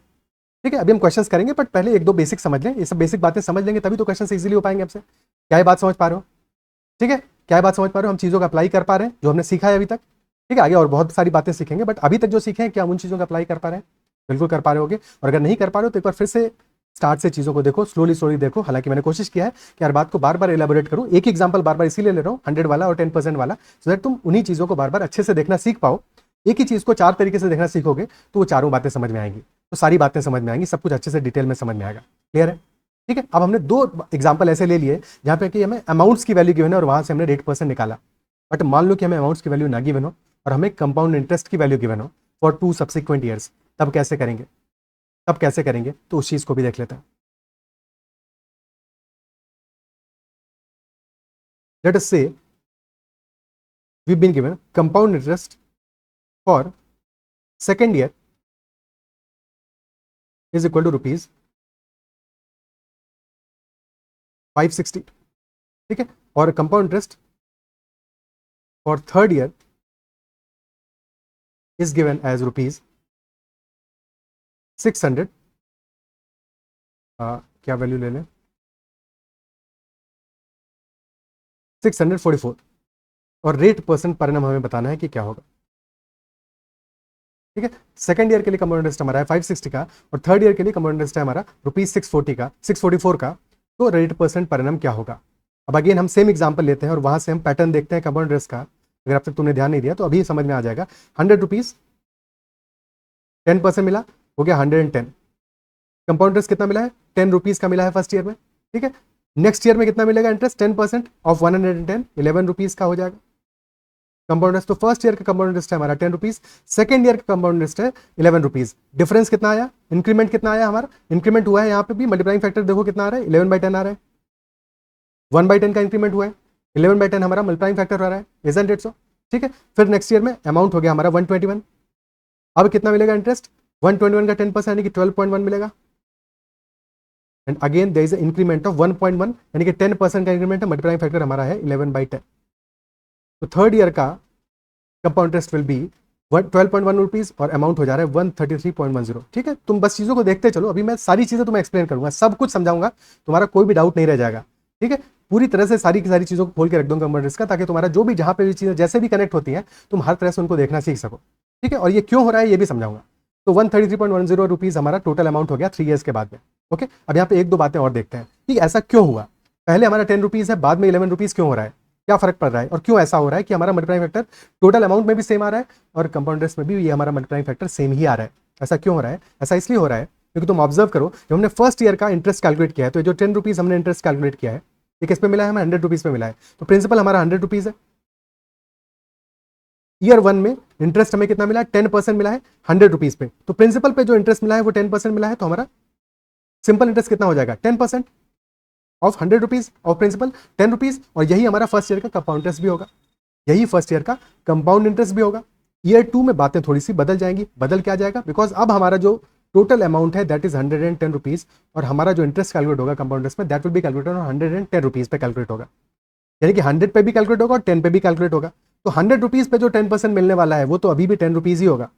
ठीक है, अभी हम क्वेश्चंस करेंगे, बट पहले 1-2 बेसिक समझ लें। ये सब बेसिक बातें समझ लेंगे तभी तो क्वेश्चंस इजीली हो पाएंगे आपसे। क्या ये बात समझ पा रहे हो? ठीक है, क्या ये बात समझ पा रहे हो? हम चीज़ों को अप्लाई कर पा रहे हैं जो हमने सीखा है अभी तक, ठीक है। आगे और बहुत सारी बातें सीखेंगे, बट अभी तक जो सीखे हैं क्या हम उन चीज़ों को अप्लाई कर पा रहे हैं? बिल्कुल कर पा रहे होगे। और अगर नहीं कर पा रहे हो तो एक बार फिर से स्टार्ट से चीज़ों को देखो, स्लोली देखो। हालांकि मैंने कोशिश किया है कि हर बात को बार बार एलाबोरेट करूँ, एक एग्जाम्पल बार बार इसीलिए ले रहा हूँ 100 वाला और 10% वाला, सो दैट तुम उन्हीं चीज़ों को बार बार अच्छे से देखना सीख पाओ। एक ही चीज़ को 4 तरीके से देखना सीखोगे तो वो चारों बातें समझ में आएंगी, तो सारी बातें समझ में आएंगी, सब कुछ अच्छे से डिटेल में समझ में आएगा। क्लियर है? ठीक है। अब हमने 2 एग्जाम्पल ऐसे ले लिए जहाँ पे कि हमें अमाउंट्स की वैल्यू गिवन है और वहाँ से हमने रेट परसेंट निकाला। बट मान लो कि हमें अमाउंट्स की वैल्यू ना गिवन हो और हमें कंपाउंड इंटरेस्ट की वैल्यू गिवन हो फॉर 2 सब्सिक्वेंट ईयर्स, तब कैसे करेंगे? तो उस चीज़ को भी देख लेते हैं। Let us say we've been given compound interest for second year is equal to rupees 560, ठीक है। और compound interest for third year is given as rupees 600, क्या वैल्यू ले लें? 644, और रेट परसेंट पर एनम हमें बताना है कि क्या होगा, ठीक है। सेकंड ईयर के लिए कंपाउंड इंटरेस्ट हमारा है 560 का, और थर्ड ईयर के लिए कंपाउंड इंटरेस्ट है हमारा रुपीज 644 का, तो रेट परसेंट पर एनम क्या होगा? अब अगेन हम सेम एग्जाम्पल लेते हैं और वहां से हम पैटर्न देखते हैं कंपाउंड इंटरेस्ट का। अगर अब तक तुमने ध्यान नहीं दिया तो अभी समझ में आ जाएगा। 100 रुपीज 10% मिला, हो गया 110। कंपाउंड इंटरेस्ट कितना मिला है? 10 रुपीज का मिला है फर्स्ट ईयर में, ठीक है। नेक्स्ट ईयर में कितना मिलेगा इंटरेस्ट? 10% ऑफ 110, 11 रुपीज का हो जाएगा कंपाउंड इंटरेस्ट। तो फर्स्ट ईयर का कंपाउंड इंटरेस्ट है हमारा 10 रुपीज, सेकंड ईयर का कंपाउंड इंटरेस्ट है 11 रुपीज। डिफरेंस कितना आया? इंक्रीमेंट कितना आया हमारा? इंक्रीमेंट हुआ है यहाँ पे भी, मल्टीप्लाइंग फैक्टर देखो कितना आ रहा है, 11/10 आ रहा है। 1/10 का इंक्रीमेंट हुआ है, 11/10 हमारा मल्टीप्लाइंग फैक्टर आ रहा है, इजंट इट सो? ठीक है। फिर नेक्स्ट ईयर में अमाउंट हो गया हमारा 121। अब कितना मिलेगा इंटरेस्ट? 121 का 10% यानी कि 12.1 मिलेगा। And again there is a increment of 1.1 यानी कि 10% का इंक्रीमेंट है, मल्टीप्लाइंग फैक्टर हमारा है 11/10। तो थर्ड ईयर का compound interest will B 12.1 rupees और अमाउंट हो जा रहा है 133.10। ठीक है। तुम बस चीजों को देखते चलो, अभी मैं सारी चीजें तुम्हें एक्सप्लेन करूंगा, सब कुछ समझाऊंगा, तुम्हारा कोई भी डाउट नहीं रह जाएगा। ठीक है। पूरी तरह से सारी की सारी चीजों को खोल के रख दूंगा कंपाउंड इंटरेस्ट का, ताकि तुम्हारा जो भी जहां पे भी चीजें जैसे भी कनेक्ट होती हैं तुम हर तरह से उनको देखना सीख सको। ठीक है। और ये क्यों हो रहा है ये भी समझाऊंगा। तो 133.10 रुपीज हमारा टोटल अमाउंट हो गया 3 ईयर्स के बाद में। ओके। अब यहाँ पे एक दो बातें और देखते हैं कि ऐसा क्यों हुआ। पहले हमारा 10 रुपीज है, बाद में 11 रुपीज क्यों हो रहा है, क्या फर्क पड़ रहा है और क्यों ऐसा हो रहा है कि हमारा मल्टीप्लाइंग फैक्टर टोटल अमाउंट में भी सेम आ रहा है और कंपाउंड इंटरेस्ट में भी ये हमारा मल्टीप्लाइंग फैक्टर सेम ही आ रहा है। ऐसा क्यों हो रहा है? ऐसा इसलिए हो रहा है क्योंकि तुम ऑब्जर्व करो, जब हमने फर्स्ट ईयर का इंटरेस्ट कैलकुलेट किया है, तो जो 10 रुपीज हमने इंटरेस्ट कैलकुलेट किया है ये किस पे मिला है? हमें 100 रुपीज पे मिला है। तो प्रिंसिपल हमारा 100 रुपीज है। ईयर 1 में इंटरेस्ट हमें कितना मिला है? 10% मिला है 100 रुपीज पे। तो प्रिंसिपल पे जो इंटरेस्ट मिला है वो 10% मिला है, तो हमारा सिंपल इंटरेस्ट कितना हो जाएगा? 10% of 100 rupees of principal 10 rupees. और यही हमारा फर्स्ट ईयर का कंपाउंड इंटरेस्ट भी होगा, यही फर्स्ट ईयर का कंपाउंड इंटरेस्ट भी होगा। ईयर 2 में बातें थोड़ी सी बदल जाएंगी। बदल क्या जाएगा? बिकॉज अब हमारा जो टोटल अमाउंट है दैट इज 110 रुपीज और हमारा जो इंटरेस्ट कैलकुलेट होगा कंपाउंड इंटरेस्ट में that will be calculated on 110 rupees पे कैलकुलेट होगा, यानी कि 100 पे भी कैलकुलेट होगा और 10 पे भी कैलकुलेट होगा। तो 100 रुपीज पे जो 10% मिलने वाला है वो तो अभी भी 10 रुपीज ही होगा,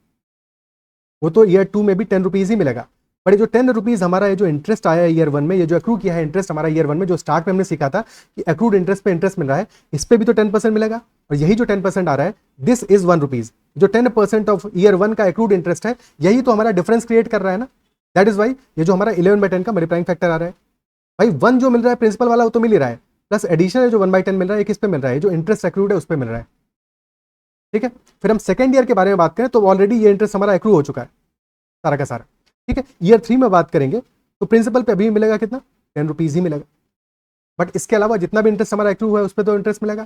वो तो ईयर 2 में भी 10 रुपीज ही मिलेगा। पर जो 10 रुपीज हमारा ये जो इंटरेस्ट आया है ईयर 1 में, ये जो अक्रू किया है इंटरेस्ट हमारा ईयर 1 में, जो स्टार्ट में हमने सीखा था कि अक्रूड इंटरेस्ट पे इंटरेस्ट मिल रहा है, इस पे भी तो 10% मिलेगा। और यही जो 10% आ रहा है दिस इज 1 रुपीज। जो 10% ऑफ ईयर 1 का अक्रूड इंटरेस्ट है यही तो हमारा डिफरेंस क्रिएट कर रहा है ना। दैट इज वाई ये जो हमारा 11/10 का मल्टीप्लाइंग फैक्टर आ रहा है। भाई 1 जो मिल रहा है प्रिंसिपल वाला वो तो मिल ही रहा है, प्लस एडिशनल जो 1/10 मिल रहा है किस पे मिल रहा है? जो इंटरेस्ट अक्रूड है उस पर मिल रहा है। ठीक है। फिर हम सेकंड ईयर के बारे में बात करें तो ऑलरेडी ये इंटरेस्ट हमारा अक्रू हो चुका है सारा का सारा। ठीक है। ईयर 3 में बात करेंगे तो प्रिंसिपल पे अभी मिलेगा कितना? 10 रुपीज ही मिलेगा, बट इसके अलावा जितना भी इंटरेस्ट हमारा एक्टिव हुआ है उस पर तो इंटरेस्ट मिलेगा।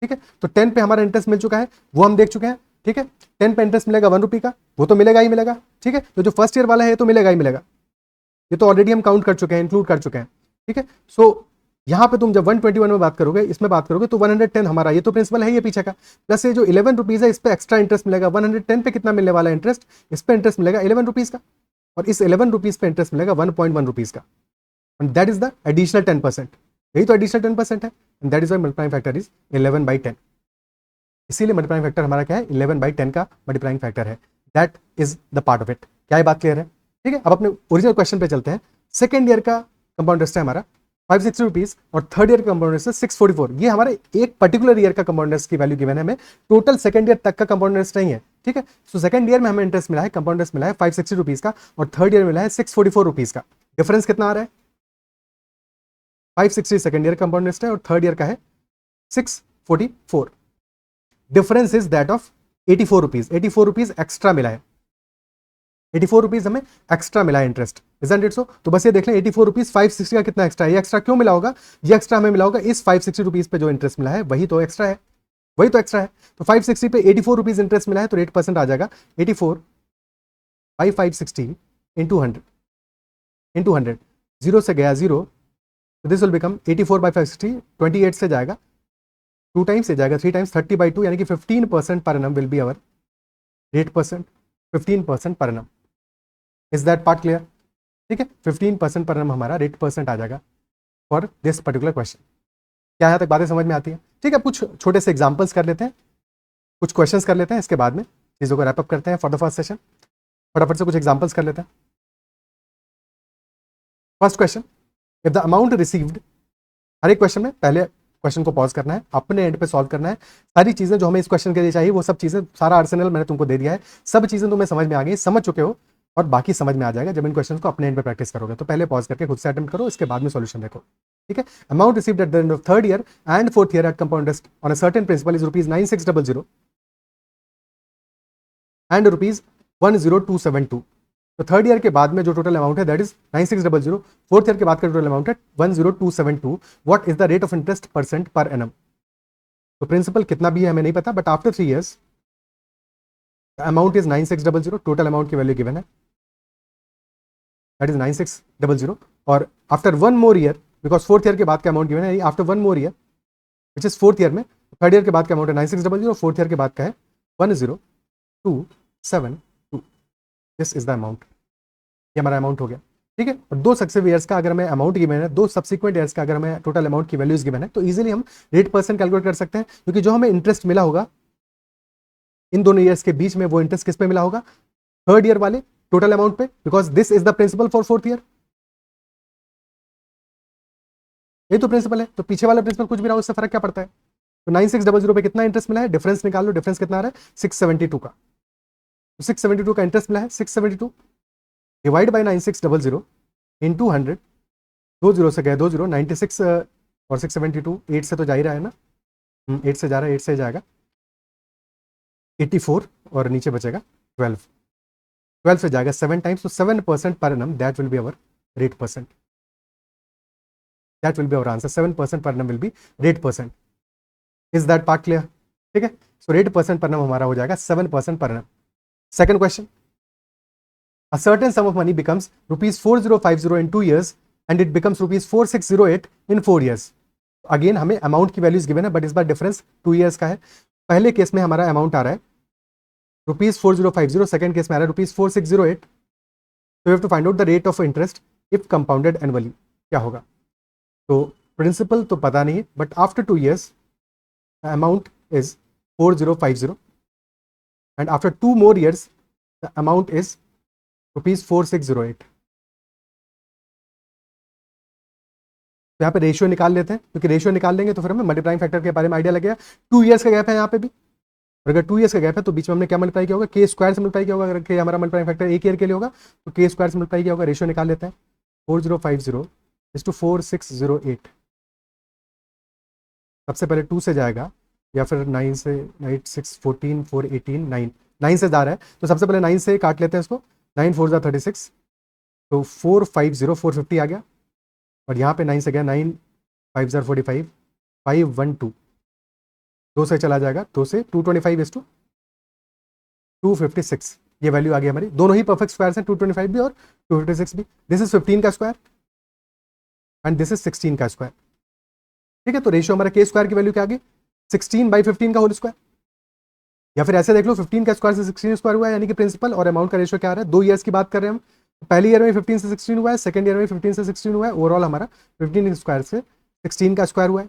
ठीक है। तो 10 पे हमारा इंटरेस्ट मिल चुका है, वो हम देख चुके हैं। ठीक है। 10 पे इंटरेस्ट मिलेगा 1 रुपी का, वो तो मिलेगा ही मिलेगा। ठीक है। तो जो फर्स्ट ईयर वाला है तो मिलेगा ही मिलेगा, ये तो ऑलरेडी हम काउंट कर चुके हैं, इंक्लूड कर चुके हैं। ठीक है। सो यहाँ पे तुम जब 121 में बात करोगे, इसमें बात करोगे तो 110 हमारा ये तो प्रिंसिपल है ये पीछे का, प्लस ये जो 11 रुपीज है इस पे एक्स्ट्रा इंटरेस्ट मिलेगा। 110 पे कितना मिलने वाला इंटरेस्ट? इस पे इंटरेस्ट मिलेगा 11 रुपीज का, और इस 11 रुपीज पे इंटरेस्ट मिलेगा 1.1 रुपीज का, and that is the additional 10%। यही तो एडिशनल 10% है, and that is why multiplying factor is 11/10। इसीलिए मल्टीप्लाइंग फैक्टर हमारा क्या है? 11/10 का मल्टीप्लाइंग फैक्टर है। That is the part of it. क्या ये बात क्लियर है? ठीक है। अब अपने ओरिजिनल क्वेश्चन पे चलते हैं। सेकंड ईयर का कंपाउंड इंटरेस्ट है हमारा 560 रुपीज और थर्ड ईयर का कंपाउंड इंटरेस्ट है 644। ये हमारे एक पर्टिकुलर ईयर का कंपाउंड इंटरेस्ट की वैल्यू गिवन है हमें, टोटल सेकंड ईयर तक का कंपाउंड इंटरेस्ट नहीं है। ठीक है। सो सेकंड ईयर में हमें इंटरेस्ट मिला है, कंपाउंड इंटरेस्ट मिला है 560 रुपीज का, और थर्ड ईयर मिला है 644 रुपीज का। डिफरेंस कितना आ रहा है? 560 सेकंड ईयर कंपाउंड इंटरेस्ट है और थर्ड ईयर का है 644। Difference is that of 84 rupees. 84 rupees extra मिला है, 84 रुपीज हमें एक्स्ट्रा मिला है इंटरेस्ट, इजंट इट सो? तो बस ये देख लें 84 रुपीज 560 का कितना एक्स्ट्रा है। ये एक्स्ट्रा क्यों मिला होगा? ये एक्स्ट्रा हमें मिला होगा इस 560 रुपीज पे जो इंटरेस्ट मिला है वही तो एक्स्ट्रा है, वही तो एक्स्ट्रा है। तो 560 पे 84 रुपीज इंटरेस्ट मिला है तो 8% आ जाएगा। 84 बाई 560 इंटू 100 जीरो से गया जीरो, तो दिस विल बिकम 84 बाई 560 28 से जाएगा 2 टाइम्स से जाएगा 3 टाइम्स 30/2, यानी कि 15% per annum will be our 8%, 15% per annum. Is that part clear? ठीक है। 15% पर एनम हमारा 8% आ जाएगा फॉर दिस पर्टिकुलर क्वेश्चन। क्या यहाँ तक बातें समझ में आती है? ठीक है। कुछ छोटे से एग्जांपल्स कर लेते हैं, कुछ क्वेश्चंस कर लेते हैं, इसके बाद में चीज़ों को रैप अप करते हैं फॉर द फर्स्ट सेशन। फटाफट से कुछ एग्जांपल्स कर लेते हैं। First question, if the amount received, हर एक क्वेश्चन में पहले क्वेश्चन को पॉज करना है, अपने एंड पे सॉल्व करना है। सारी चीजें जो हमें इस क्वेश्चन के लिए चाहिए वो सब चीजें, सारा आर्सेनल मैंने तुमको दे दिया है, सब चीजें तुम्हें समझ में आ गई, समझ चुके हो, और बाकी समझ में आ जाएगा जब इन क्वेश्चन को अपने एंड पे प्रैक्टिस करोगे। तो पहले पॉज करके खुद से अटेम्प्ट करो, इसके बाद में सॉल्यूशन देखो। ठीक है. Amount received at the end of third year and fourth year at compound interest on a certain principal is ₹9600 and ₹10272. तो थर्ड ईयर के बाद में जो टोटल अमाउंट है दैट इज 9600. फोर्थ ईयर के बाद का टोटल अमाउंट है 10272. What is the rate of interest percent per annum. तो प्रिंसिपल कितना भी है हमें नहीं पता, but after 3 years amount is 9600. Total amount की वैल्यू गिवन है दैट इज 9600. और after 1 more year, because fourth year के बाद का अमाउंट गिवन है, after 1 more year which is fourth year में, थर्ड ईयर के बाद का अमाउंट है 9600, फोर्थ ईयर के बाद का है 10272. This is the amount. ये हमारा अमाउंट हो गया. ठीक है. और 2 सक्सेसिव ईयर्स का अगर हमें अमाउंट गिवन है, 2 सब्सिक्वेंट ईयर्स का अगर हमें टोटल अमाउंट की वैल्यूज गिवन है, तो इजीली हम रेट परसेंट कैलकुलेट कर सकते हैं, क्योंकि जो हमें इंटरेस्ट मिला होगा इन दोनों ईयर्स के बीच में, वो इंटरेस्ट किस पे मिला होगा, थर्ड ईयर वाले टोटल अमाउंट पे, because this is the principal for fourth year. ये तो प्रिंसिपल है, तो पीछे वाला प्रिंसिपल कुछ भी रहा, उससे फर्क क्या पड़ता है. तो 9600 पे कितना इंटरेस्ट मिला है, डिफरेंस निकाल लो. डिफरेंस कितना आ रहा है, 672 का. तो 672 का इंटरेस्ट मिला है. 672 डिवाइड बाई 9600 इंटू 100. 2 जीरो से गए 2 जीरो, 96 और 672 8 से तो जा ही रहा है ना, 8 से जा रहा है, 8 से जाएगा 84 और नीचे बचेगा 12 से जाएगा 7 टाइम्स. तो 7% पर annum that will be our rate percent. That will be our answer. 7% per annum will be rate percent. Is that part clear. ठीक है. So rate percent per annum हमारा हो जाएगा 7% per annum. Second question. A certain sum of money becomes ₹4050 in 2 years and it becomes ₹4608 in 4 years. Again हमें amount की values given है, but इस बार difference 2 years का है. पहले केस में हमारा अमाउंट आ रहा है ₹4050, सेकंड केस में आ रहा है ₹4608. तो you have to find out the rate of interest if compounded annually. क्या होगा. तो प्रिंसिपल तो पता नहीं, but after 2 years amount is 4050 and after 2 more years the amount is ₹4608. तो यहाँ पे रेशियो निकाल लेते हैं, क्योंकि रेशियो निकाल लेंगे तो फिर हमें मल्टीप्लाइंग फैक्टर के बारे में आइडिया लगेगा. 2 years का गैप है यहाँ पे भी, और अगर 2 years का गैप है तो बीच में हमने क्या मल्टीप्लाई किया होगा, के स्क्वायर से मल्टीप्लाई किया होगा. अगर के हमारा मल्टीप्लाइंग फैक्टर 1 ईयर के लिए होगा तो के स्क्वायर से मल्टीप्लाई किया होगा. रेशियो निकाल लेते हैं. 4050 इज टू 4608. सबसे पहले 2 से जाएगा, या फिर 9 से 8 6 14 4 18 9 से जा रहा है, तो सबसे पहले 9 से काट लेते हैं इसको. 9 4 36, तो 450 450 आ गया. और यहाँ पे 9 से गया, 9 5 45 512. 2 से चला जाएगा, 2 से 225 इज टू 256. ये वैल्यू आ गई हमारी. दोनों ही परफेक्ट स्क्वायर हैं, 225 भी और 256 भी. दिस इज 15 का स्क्वायर एंड दिस इज 16 का स्क्वायर. ठीक है. तो रेशियो हमारा के स्क्वायर की वैल्यू क्या आ गई, 16/15 का होल स्क्वायर. या फिर ऐसे देख लो, 15 का स्क्वायर से 16 स्क्वायर हुआ है, यानी कि प्रिंसिपल और अमाउंट का रेशियो क्या आ रहा है. 2 ईयर्स की बात कर रहे हैं हम. पहले ईयर में 15 से 16 हुआ है, सेकंड ईयर में 15 से 16 हुआ है. ओवरऑल हमारा 15 स्क्वायर से 16 का स्क्वायर हुआ है.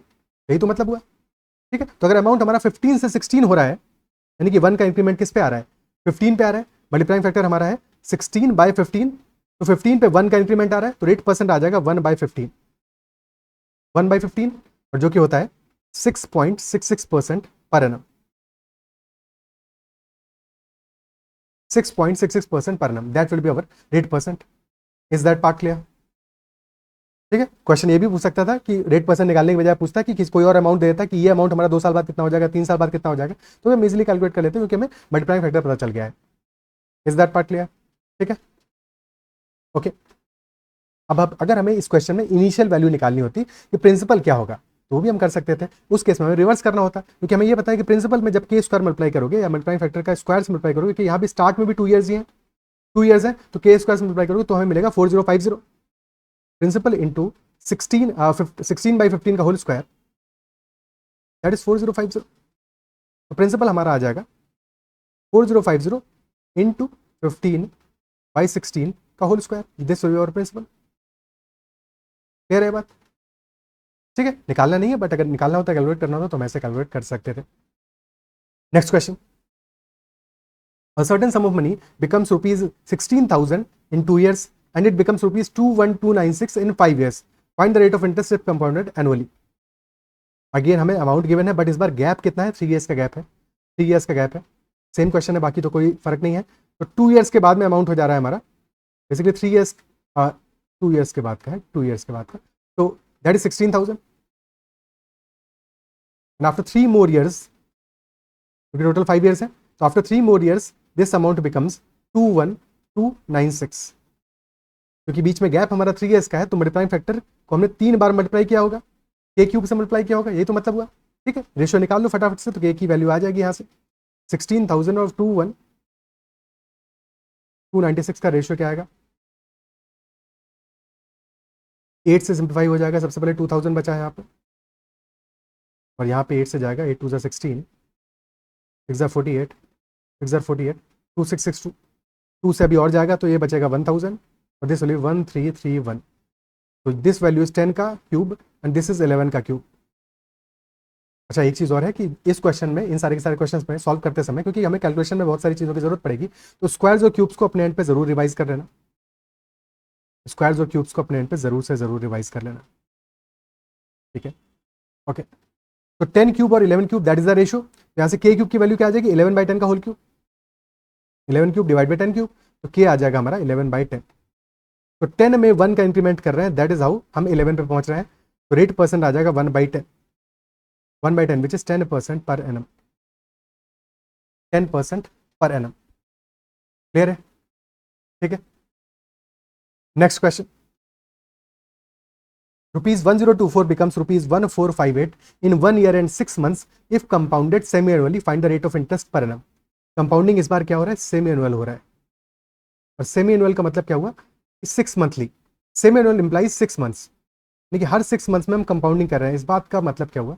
यही तो मतलब हुआ. ठीक है. तो अगर अमाउंट हमारा 15 से 16 हो रहा है, यानी कि 1 का इंक्रीमेंट किस पे आ रहा है, 15 पे आ रहा है. मल्टीप्लाइंग फैक्टर हमारा है 16/15, तो 15 पे 1 का इंक्रीमेंट आ रहा है, तो रेट परसेंट आ जाएगा 1/15. 1/15, और जो कि होता है 6.66% per annum. 6.66% per annum. That will be our rate percent. Is that part clear? ठीक है. क्वेश्चन ये भी पूछ सकता था कि रेट परसेंट निकालने के बजाय पूछता कि कोई और अमाउंट देता कि ये अमाउंट हमारा 2 साल बाद कितना हो जाएगा, 3 साल बाद कितना हो जाएगा, तो हम इजीली कैलकुलेट कर लेते हैं, क्योंकि हमें मल्टीप्लाइंग फैक्टर पता चल गया है. Is that part clear. ठीक है. ओके. अब अगर हमें इस क्वेश्चन में इनिशियल वैल्यू निकालनी होती कि प्रिंसिपल क्या होगा, तो भी हम कर सकते थे. उस केस में हमें रिवर्स करना होता, क्योंकि हमें ये पता है कि प्रिंसिपल में जब के स्क्वायर मल्टीप्लाई करोगे या मल्टीप्लाइंग फैक्टर का स्क्वायर से मल्टीप्लाई करोगे, कि यहाँ भी स्टार्ट में भी 2 ईयर्स ही हैं, 2 ईयर्स है, तो के स्क्वायर से मल्टीप्लाई करोगे तो हमें मिलेगा 4050. प्रिंसिपल इंटू 16/15 का होल स्क्वायर, दैट इज 4050. तो प्रिंसिपल हमारा आ जाएगा 4050 इंटू 15/16 का whole square. This will be our principal. Clear है बात. ठीक है. निकालना नहीं है, बट अगर निकालना होता, कैलकुलेट करना होता, तो हम ऐसे कैलकुलेट कर सकते थे. Next question. A certain sum of money becomes ₹16,000 in 2 years and it becomes ₹21296 in 5 years. Find the rate of interest if compounded annually. Again हमें अमाउंट गिवन है, बट इस बार गैप कितना है, 3 years का गैप है. 3 years का gap है. Same question है, बाकी तो कोई फर्क नहीं है. तो 2 years के बाद में अमाउंट हो जा रहा है हमारा, बेसिकली 3 years 2 years के बाद का है, 2 years के बाद का. तो that is 16,000 and after 3 more years, क्योंकि टोटल 5 years है, तो after 3 more years this amount becomes 21296, क्योंकि बीच में गैप हमारा 3 years का है, तो मल्टीप्लाइंग फैक्टर को हमने 3 बार मल्टीप्लाई किया होगा, के क्यूब से मल्टीप्लाई किया होगा, यही तो मतलब हुआ। ठीक है, रेशियो निकाल लो फटाफट से, तो के की वैल्यू आ जाएगी यहाँ से 16,000 और 296 का रेशियो क्या आएगा, 8 से सिंप्लीफाई हो जाएगा, सबसे पहले 2000 बचा है यहाँ पे, और यहाँ पे 8 से जाएगा, 8 2 16, 6 48, 6 48, 2662, 2 से अभी और जाएगा तो ये बचेगा 1000, और दिस विल बी 1331, तो दिस वैल्यू इज 10 का क्यूब एंड दिस इज 11 का क्यूब। अच्छा, एक चीज़ और है कि इस क्वेश्चन में, इन सारे के सारे क्वेश्चंस में सॉल्व करते समय, क्योंकि हमें कैलकुलेशन में बहुत सारी चीज़ों की जरूरत पड़ेगी, तो स्क्वायर्स और क्यूब्स को अपने एंड पे जरूर रिवाइज कर लेना, स्क्वायर्स और क्यूब्स को अपने एंड पे जरूर से जरूर रिवाइज कर लेना। ठीक है, ओके, तो 10 क्यूब और 11 cube that is the ratio. यहाँ से के क्यूब की वैल्यू क्या आ जाएगी, 11/10 का whole cube, 11 cube divide by 10 cube, तो के आ जाएगा हमारा 11/10। तो 10 में 1 का इंक्रीमेंट कर रहे हैं, दैट इज हाउ हम 11 पे पहुंच रहे हैं, तो रेट परसेंट आ जाएगा 1/10, 1/10 which is 10% per annum, 10% per annum. Clear है? ठीक है, next question, rupees 1024 becomes rupees 1458 in 1 year and 6 months if compounded semi-annually. Find the rate of interest per annum. Compounding इस बार क्या हो रहा है, सेमी एनुअल हो रहा है, और सेमी एनुअल का मतलब क्या हुआ, 6 monthly, semi annual implies 6 months, लेकिन हर 6 मंथ्स में हम कंपाउंडिंग कर रहे हैं। इस बात का मतलब क्या हुआ,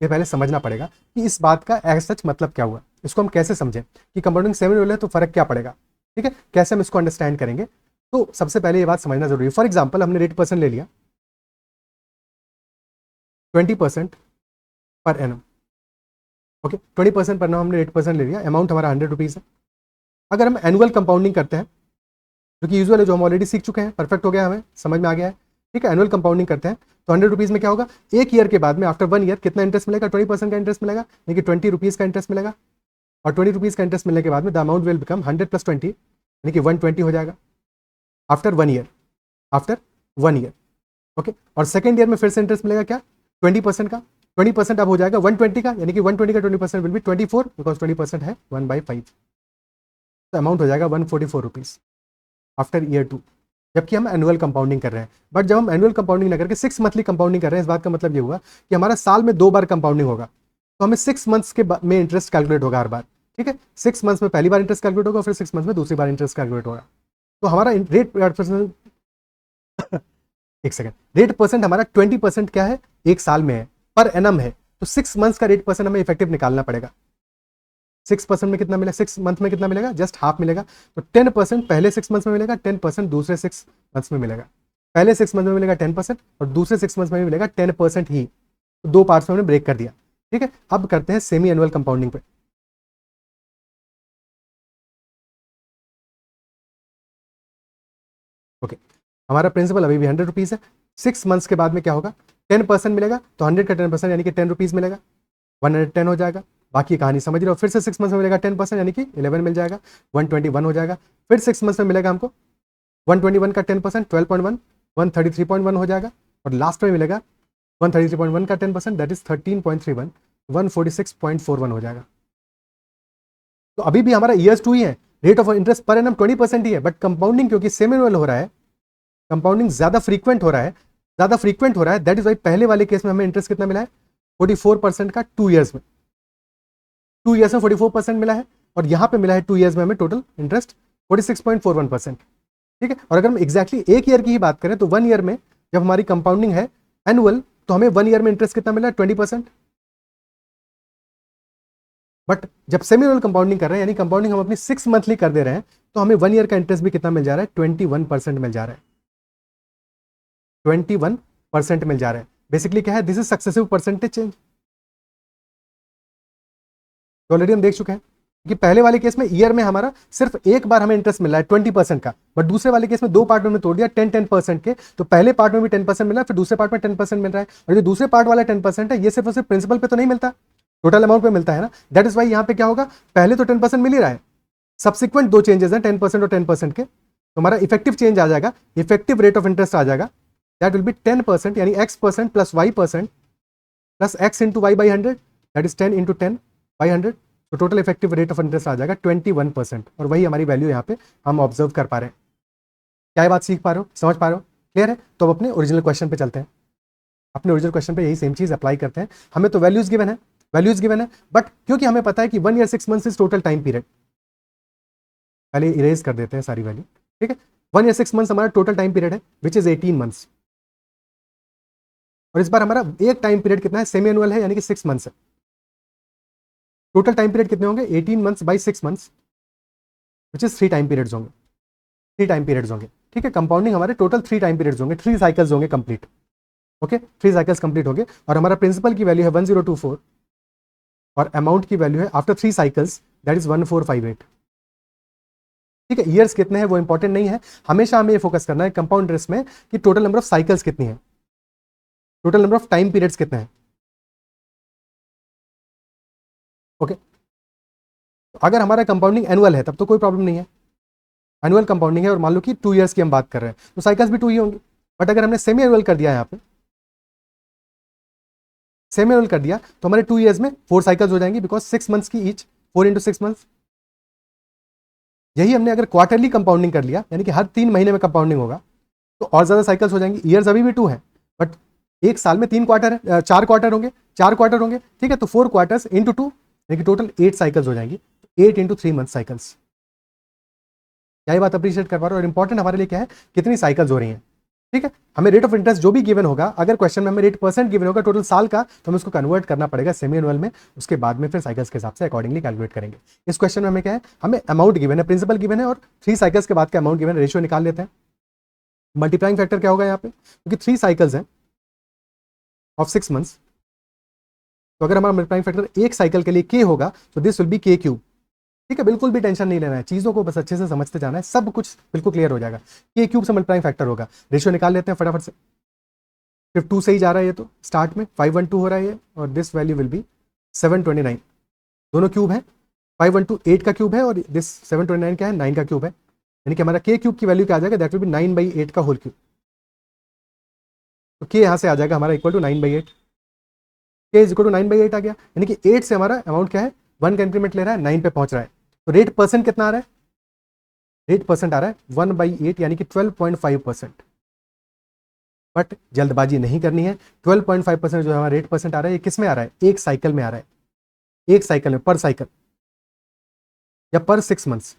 ये पहले समझना पड़ेगा कि इस बात का एज सच मतलब क्या हुआ, इसको हम कैसे समझें कि कंपाउंडिंग सेमी एनुअल है तो फर्क क्या पड़ेगा। ठीक है, कैसे हम इसको अंडरस्टैंड करेंगे, तो सबसे पहले ये बात समझना जरूरी है। फॉर एग्जाम्पल हमने रेट परसेंट ले लिया 20% per annum, okay, 20% per annum हमने 8% ले लिया, अमाउंट हमारा 100 रुपीज़ है। अगर हम एनुअल कंपाउंडिंग करते हैं, जो कि यूजुअल है, जो हम ऑलरेडी सीख चुके हैं, परफेक्ट हो गया, हमें समझ में आ गया है। ठीक है, एनुअल कंपाउंडिंग करते हैं तो 100 रुपीज़ में क्या होगा, एक ईयर के बाद में आफ्टर 1 ईयर कितना इंटरेस्ट मिलेगा, 20% का इंटरेस्ट मिलेगा, यानी कि 20 रुपीज़ का इंटरेस्ट मिलेगा, और 20 रुपीज़ का इंटरेस्ट मिलने के बाद में द अमाउंट विल बिकम 100 + 20, यानी कि 120 हो जाएगा after 1 year, after 1 year. Okay, और सेकेंड ईयर में फिर से इंटरेस्ट मिलेगा क्या, 20% का, 20% अब हो जाएगा 120 का, यानी कि 120 का 20% विल बी 24, बिकॉज 20% है 1/5, तो अमाउंट हो जाएगा 144 रुपीज़ आफ्टर ईयर 2, जबकि हम एनुअल कंपाउंडिंग कर रहे हैं। बट जब हम एनुअल कंपाउंडिंग ना करके 6 मंथली कंपाउंडिंग कर रहे हैं, इस बात का मतलब ये हुआ कि हमारा साल में 2 बार कंपाउंडिंग होगा, तो हमें 6 मंथ्स के में इंटरेस्ट कैलकुलेट होगा हर बार। ठीक है, 6 मंथ्स में पहली बार इंटरेस्ट कैलकुलेट होगा, फिर 6 मंथ्स में दूसरी बार इंटरेस्ट कैलकुलेट होगा, तो हमारा रेट एक सेकंड, रेट परसेंट हमारा 20% क्या है, एक साल में है, पर एनम है, तो 6 मंथ्स का रेट परसेंट हमें इफेक्टिव निकालना पड़ेगा। 6% में कितना मिलेगा, 6 मंथ में कितना मिलेगा, जस्ट हाफ मिलेगा, तो 10% पहले 6 मंथ्स में मिलेगा, 10% दूसरे 6 मंथ्स में मिलेगा, पहले 6 मंथ में मिलेगा 10% और दूसरे 6 मंथ्स में मिलेगा 10% ही, तो 2 पार्ट्स में हमने ब्रेक कर दिया। ठीक है, अब करते हैं सेमी एनुअल कंपाउंडिंग पे। ओके, हमारा प्रिंसिपल अभी भी 100 रुपीज़ है, 6 मंथ्स के बाद में क्या होगा, 10% मिलेगा, तो 100 का 10% यानी कि 10 रुपीज़ मिलेगा, 110 हो जाएगा, बाकी कहानी समझ रहे हो। फिर से 6 मंथ्स में मिलेगा 10% यानी कि 11 मिल जाएगा, 121 हो जाएगा, फिर 6 मंथ्स में मिलेगा हमको 121 का 10% 12.1, 133.1 हो जाएगा, और लास्ट में मिलेगा 133.1 का 10% दैट इज 13.31, 146.41 हो जाएगा। तो अभी भी हमारा ईयर्स 2 ही है, rate of interest per annum 20% ही है, बट कंपाउंडिंग क्योंकि सेमी एनुअल हो रहा है, कंपाउंडिंग ज्यादा फ्रीक्वेंट हो रहा है, ज्यादा फ्रीक्वेंट हो रहा है, दैट इज वाई पहले वाले केस में हमें इंटरेस्ट कितना मिला है, 44% का 2 ईयर्स में, 2 ईयर्स में 44% मिला है, और यहां पे मिला है 2 ईयर्स में हमें टोटल इंटरेस्ट 46.41%। ठीक है, और अगर हम एक्जैक्टली एक ईयर की ही बात करें तो 1 ईयर में जब हमारी कंपाउंडिंग है एनुअल, तो हमें 1 ईयर में इंटरेस्ट कितना मिला है, 20%। बट जब सेमी एनुअल कंपाउंडिंग कर रहे हैं, यानी कंपाउंडिंग हम अपनी 6 मंथली कर दे रहे हैं, तो हमें 1 ईयर का इंटरेस्ट भी कितना मिल जा रहा है, 21% मिल जा रहा है, 21% मिल जा रहा है। बेसिकली क्या है, this is successive percentage change, तो ऑलरेडी हम देख चुके हैं कि पहले वाले केस में ईयर में हमारा सिर्फ एक बार हमें इंटरेस्ट मिल रहा है 20% का, बट दूसरे वाले केस में 2 पार्ट में तोड़ दिया 10% के, तो पहले पार्ट में भी 10% मिला है, फिर दूसरे पार्ट में 10% मिल रहा है, और जो दूसरे पार्ट वाला 10% है, ये सिर्फ और सिर्फ प्रिंसिपल पे तो नहीं मिलता, टोटल अमाउंट पे मिलता है ना। दैट इज वाई यहाँ पे क्या होगा, पहले तो 10% मिल ही रहा है, सब्सिक्वेंट 2 चेंजेस हैं 10% और 10% के, तो हमारा इफेक्टिव चेंज आ जाएगा, इफेक्टिव रेट ऑफ इंटरेस्ट आ जाएगा, दैट विल बी 10%, यानी x% plus y% plus x into Y by 100, that is 10 into 10 by 100, तो total effective rate of interest आ जाएगा 21%, और वही हमारी वैल्यू यहाँ पे हम ऑब्जर्व कर पा रहे हैं। क्या ये बात सीख पा रहे हो, समझ पा रहे हो, क्लियर है? तो अब अपने ओरिजिनल क्वेश्चन पे चलते हैं। अपने ओरिजिनल क्वेश्चन पे यही सेम चीज अप्लाई करते हैं। हमें तो वैल्यूज गिवन है, बट क्योंकि हमें पता है कि 1 year 6 months is total time period, पहले इरेज कर देते हैं सारी वैल्यू, ठीक है। 1 ईयर 6 मंथ्स हमारा टोटल टाइम पीरियड है विच इज 18 मंथ्स, और इस बार हमारा एक टाइम पीरियड कितना है, सेमी एनुअल है, यानी कि 6 मंथ्स है। टोटल टाइम पीरियड कितने होंगे, 18 months by 6 months which is 3 time periods होंगे, 3 टाइम पीरियड्स होंगे, ठीक है। कंपाउंडिंग हमारे टोटल 3 टाइम पीरियड्स होंगे, 3 साइकिल्स होंगे कंप्लीट, ओके, 3 साइकिल्स कंप्लीट होंगे, और हमारा प्रिंसिपल की वैल्यू है 1024 और अमाउंट की वैल्यू है आफ्टर 3 साइकिल्स दैट इज 1458, ठीक है। ईयर्स कितने हैं वो इंपॉर्टेंट नहीं है, हमेशा हमें ये फोकस करना है कंपाउंड इंटरेस्ट में कि टोटल नंबर ऑफ साइकिल्स कितनी है, total number of time periods कितने हैं, ओके। अगर हमारा कंपाउंडिंग एनुअल है तब तो कोई प्रॉब्लम नहीं है, एनुअल कंपाउंडिंग है और मान लो कि 2 ईयर्स की हम बात कर रहे हैं तो साइकिल्स भी 2 ही होंगी। बट अगर हमने सेमी एनुअल कर दिया यहाँ पे, सेमी एनुअल कर दिया तो हमारे 2 ईयर्स में 4 साइकिल्स हो जाएंगी, बिकॉज 6 मंथ्स की ईच, 4 इंटू 6 मंथ्स। यही हमने अगर क्वार्टरली कंपाउंडिंग कर लिया, यानी कि हर 3 महीने में कंपाउंडिंग होगा, तो और ज्यादा साइकिल्स हो जाएंगी। ईयर्स अभी भी 2 है, बट एक साल में 3 क्वार्टर है, 4 क्वार्टर होंगे, 4 क्वार्टर होंगे, ठीक है। तो 4 क्वार्टर्स इंटू 2, यानी कि टोटल 8 साइकिल्स हो जाएंगी, 8 इंटू 3 मंथ साइकिल्स। क्या ये बात अप्रिशिएट कर पा रहे हो? और इंपॉर्टेंट हमारे लिए क्या है, कितनी साइकिल्स हो रही हैं, ठीक है। हमें रेट ऑफ इंटरेस्ट जो भी गिवन होगा, अगर क्वेश्चन में हमें रेट % गिवन होगा टोटल साल का, तो हमें उसको कन्वर्ट करना पड़ेगा सेमी एनुअल में, उसके बाद में फिर साइकिल्स के हिसाब से अकॉर्डिंगली कैलकुलेट करेंगे। इस क्वेश्चन में हमें क्या है, हमें अमाउंट गिवन है, प्रिंसिपल गिवन है, और 3 साइकिल्स के बाद का अमाउंट गिवन है, रेशियो निकाल लेते हैं। मल्टीप्लाइंग फैक्टर क्या होगा यहाँ पे, क्योंकि 3 साइकिल्स हैं ऑफ 6 मंथ्स, तो अगर हमारा मल्टीप्लाइंग फैक्टर एक साइकिल के लिए k होगा तो this will B k cube, ठीक है। बिल्कुल भी टेंशन नहीं लेना है, चीजों को बस अच्छे से समझते जाना है, सब कुछ बिल्कुल क्लियर हो जाएगा। k क्यूब से मल्टीप्लाइंग फैक्टर होगा, रेशियो निकाल लेते हैं फटाफट से। 52 से ही जा रहा है ये, तो स्टार्ट में 512 हो रहा है ये, और दिस वैल्यू विल बी 729, दोनों क्यूब है, 512 8 का क्यूब है और दिस 729 क्या है, 9 का क्यूब है, यानी कि हमारा k क्यूब की वैल्यू क्या आ जाएगा, दैट विल बी 9/8 का होल क्यूब। तो k यहाँ से आ जाएगा हमारा equal to 9/8, k is equal to 9/8 आ गया, यानी कि 8 से हमारा अमाउंट क्या है, 1 का इंक्रीमेंट ले रहा है, 9 पे पहुंच रहा है। तो रेट % कितना आ रहा है, रेट % आ रहा है 1/8, यानी कि 12.5%। बट जल्दबाजी नहीं करनी है, 12.5% जो हमारा रेट % आ रहा है, ये किस में आ रहा है, एक साइकिल में आ रहा है, एक साइकिल में, पर साइकिल या पर 6 मंथ्स,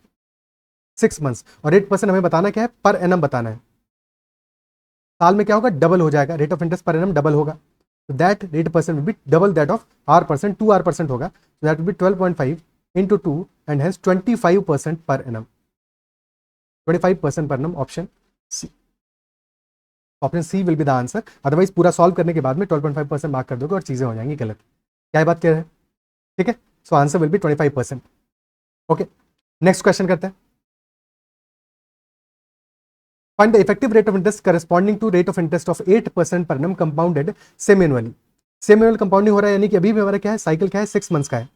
6 मंथ्स। और रेट % हमें बताना क्या है, पर एनम बताना है। साल में क्या होगा, डबल हो जाएगा, rate of interest per annum double होगा, तो that rate % will be double that of R%, 2R% होगा, so that will be 12.5 into 2 and hence 25% per annum, 25% per annum, option C, option C will be the answer. Otherwise पूरा solve करने के बाद में 12.5% mark कर दोगे और चीजें हो जाएंगी गलत। क्या ये बात कह रहे हैं, ठीक है। So answer will be 25%, okay. Next question करते हैं। Find the effective rate of interest corresponding to rate of interest of 8% per annum compounded semi annually. Semi annual compounding हो रहा है, यानी कि अभी भी हमारा क्या है, साइकिल क्या है, 6 मंथ्स का है,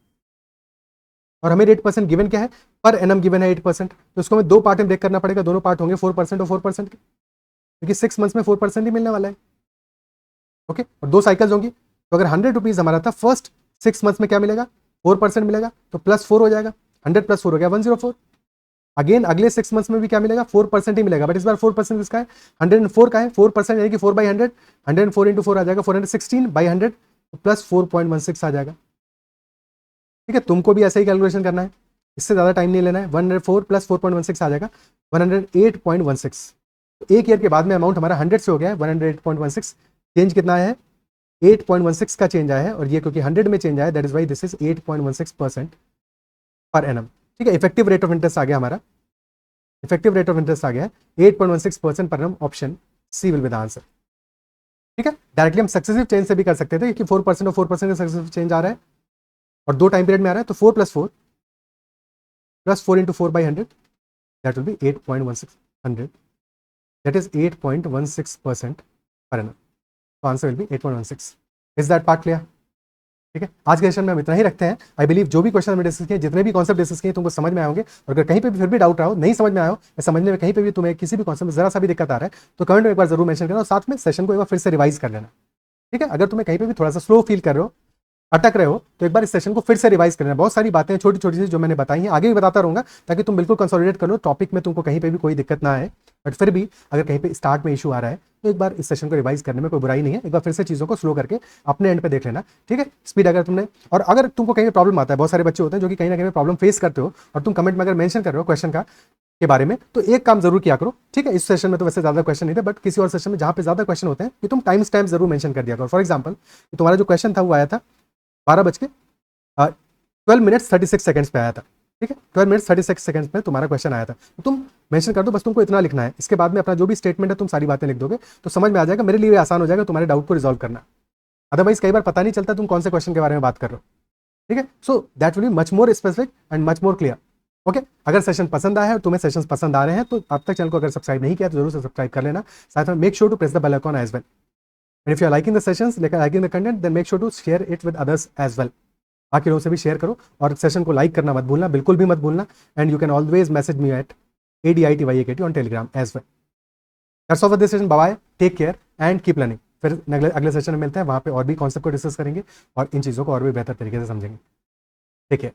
और हमें रेट % गिवन क्या है, पर एनम गिवन है 8%, तो इसको हमें 2 पार्ट में ब्रेक करना पड़ेगा, दोनों पार्ट होंगे 4% और 4% के, क्योंकि 6 मंथ्स में 4% ही मिलने वाला है, ओके। और 2 साइकिल्स होंगी, तो अगर 100 रुपीज हमारा था, फर्स्ट 6 मंथ्स में क्या मिलेगा, 4% मिलेगा, तो +4 हो जाएगा, 100 + 4 हो गया 104। अगेन अगले 6 मंथ्स में भी क्या मिलेगा, 4% ही मिलेगा, बट इस बार 4% किसका है, 104 का है, 4% यानी कि 4/100, 104 इंटू 4 आ जाएगा 416/100, प्लस 4.16 आ जाएगा, ठीक है। तुमको भी ऐसे ही कैलकुलेशन करना है, इससे ज़्यादा टाइम नहीं लेना है। 104 + 4.16 आ जाएगा 108.16। तो एक ईयर के बाद में अमाउंट हमारा 100 से हो गया है 108.16, चेंज कितना है, 8.16 का चेंज आया है, और ये क्योंकि 100 में चेंज आया, that is why this is 8.16% per annum, ठीक है। इफेक्टिव रेट ऑफ इंटरेस्ट आ गया हमारा, इफेक्टिव रेट ऑफ इंटरेस्ट आ गया है 8.16% per annum, option C will be the answer, ठीक है। डायरेक्टली हम सक्सेसिव चेंज से भी कर सकते थे, क्योंकि 4% और 4% का सक्सेसिव चेंज आ रहा है, और 2 टाइम पीरियड में आ रहा है, तो 4 + 4 + 4 into 4/100, that will be 8.1600, that is 8.16% per annum, so answer will be 8.16. Is that part clear? ठीक है, आज के सेशन में हम इतना ही रखते हैं। आई बिलीव जो भी क्वेश्चन हमने डिस्कस किए, जितने भी कॉन्सेप्ट डिस्कस किए तुमको समझ में आए होंगे। और अगर कहीं पे भी फिर भी डाउट रहा हो, नहीं समझ में आया हो या समझने में कहीं पे भी तुम्हें किसी भी कॉन्सेप्ट में जरा सा भी दिक्कत आ रहा है, तो कमेंट में एक बार जरूर मेंशन करना और साथ में सेशन को एक बार फिर से रिवाइज कर लेना। ठीक है, अगर तुम्हें कहीं पे भी थोड़ा सा स्लो फील कर रहे हो, अटक रहे हो, तो एक बार इस सेशन को फिर से रिवाइज करना। बहुत सारी बातें छोटी छोटी सी जो मैंने बताई हैं, आगे भी बताता रहूंगा ताकि तुम बिल्कुल कंसोलिडेट कर लो टॉपिक में, तुमको कहीं पे भी कोई दिक्कत ना आए। बट फिर भी अगर कहीं पे स्टार्ट में इशू आ रहा है तो एक बार इस सेशन को रिवाइज करने में कोई बुराई नहीं है। एक बार फिर से चीज़ों को स्लो करके अपने एंड पे देख लेना। ठीक है, स्पीड अगर तुमने, और अगर तुमको कहीं प्रॉब्लम आता है, बहुत सारे बच्चे होते हैं जो कि कहीं ना कहीं प्रॉब्लम फेस करते हो और तुम कमेंट में अगर मेंशन कर रहे हो क्वेश्चन का के बारे में, तो एक काम जरूर किया करो। ठीक है, इस सेशन में तो वैसे ज्यादा क्वेश्चन नहीं थे, बट किसी और सेशन में जहां पे ज्यादा क्वेश्चन होते हैं कि तुम टाइम स्टैम्प जरूर मेंशन कर दिया करो। फॉर एग्जांपल तुम्हारा जो क्वेश्चन था वो आया था 12:36 पे आया था। ठीक है, 12:36 पे तुम्हारा क्वेश्चन आया था, तो तुम मेंशन कर दो, बस तुमको इतना लिखना है। इसके बाद में अपना जो भी स्टेटमेंट है तुम सारी बातें लिख दोगे तो समझ में आ जाएगा, मेरे लिए आसान हो जाएगा तुम्हारे डाउट को रिजॉल्व करना। अदरवाइज कई बार पता नहीं चलता तुम कौन से क्वेश्चन के बारे में बात कर रहे हो। ठीक है, so that will be much more specific and much more clear. Okay, अगर सेशन पसंद आया है और तुम्हें सेशंस पसंद आ रहे हैं तो अब तक चैनल को अगर सब्सक्राइब नहीं किया तो जरूर से सब्सक्राइब कर लेना। साथ में make sure to press the bell icon as well, and if you are liking the sessions, liking the content, then make sure to share it with others as well. बाकी लोगों से भी शेयर करो और सेशन को like करना मत भूलना, बिल्कुल भी मत भूलना। And you can always message me at ADITYAKT on Telegram as well. That's all for this session, bye, take care and keep learning. फिर अगले सेशन में मिलते हैं, वहाँ पे और भी कॉन्सेप्ट को डिस्कस करेंगे और इन चीज़ों को और भी बेहतर तरीके से समझेंगे। Take care.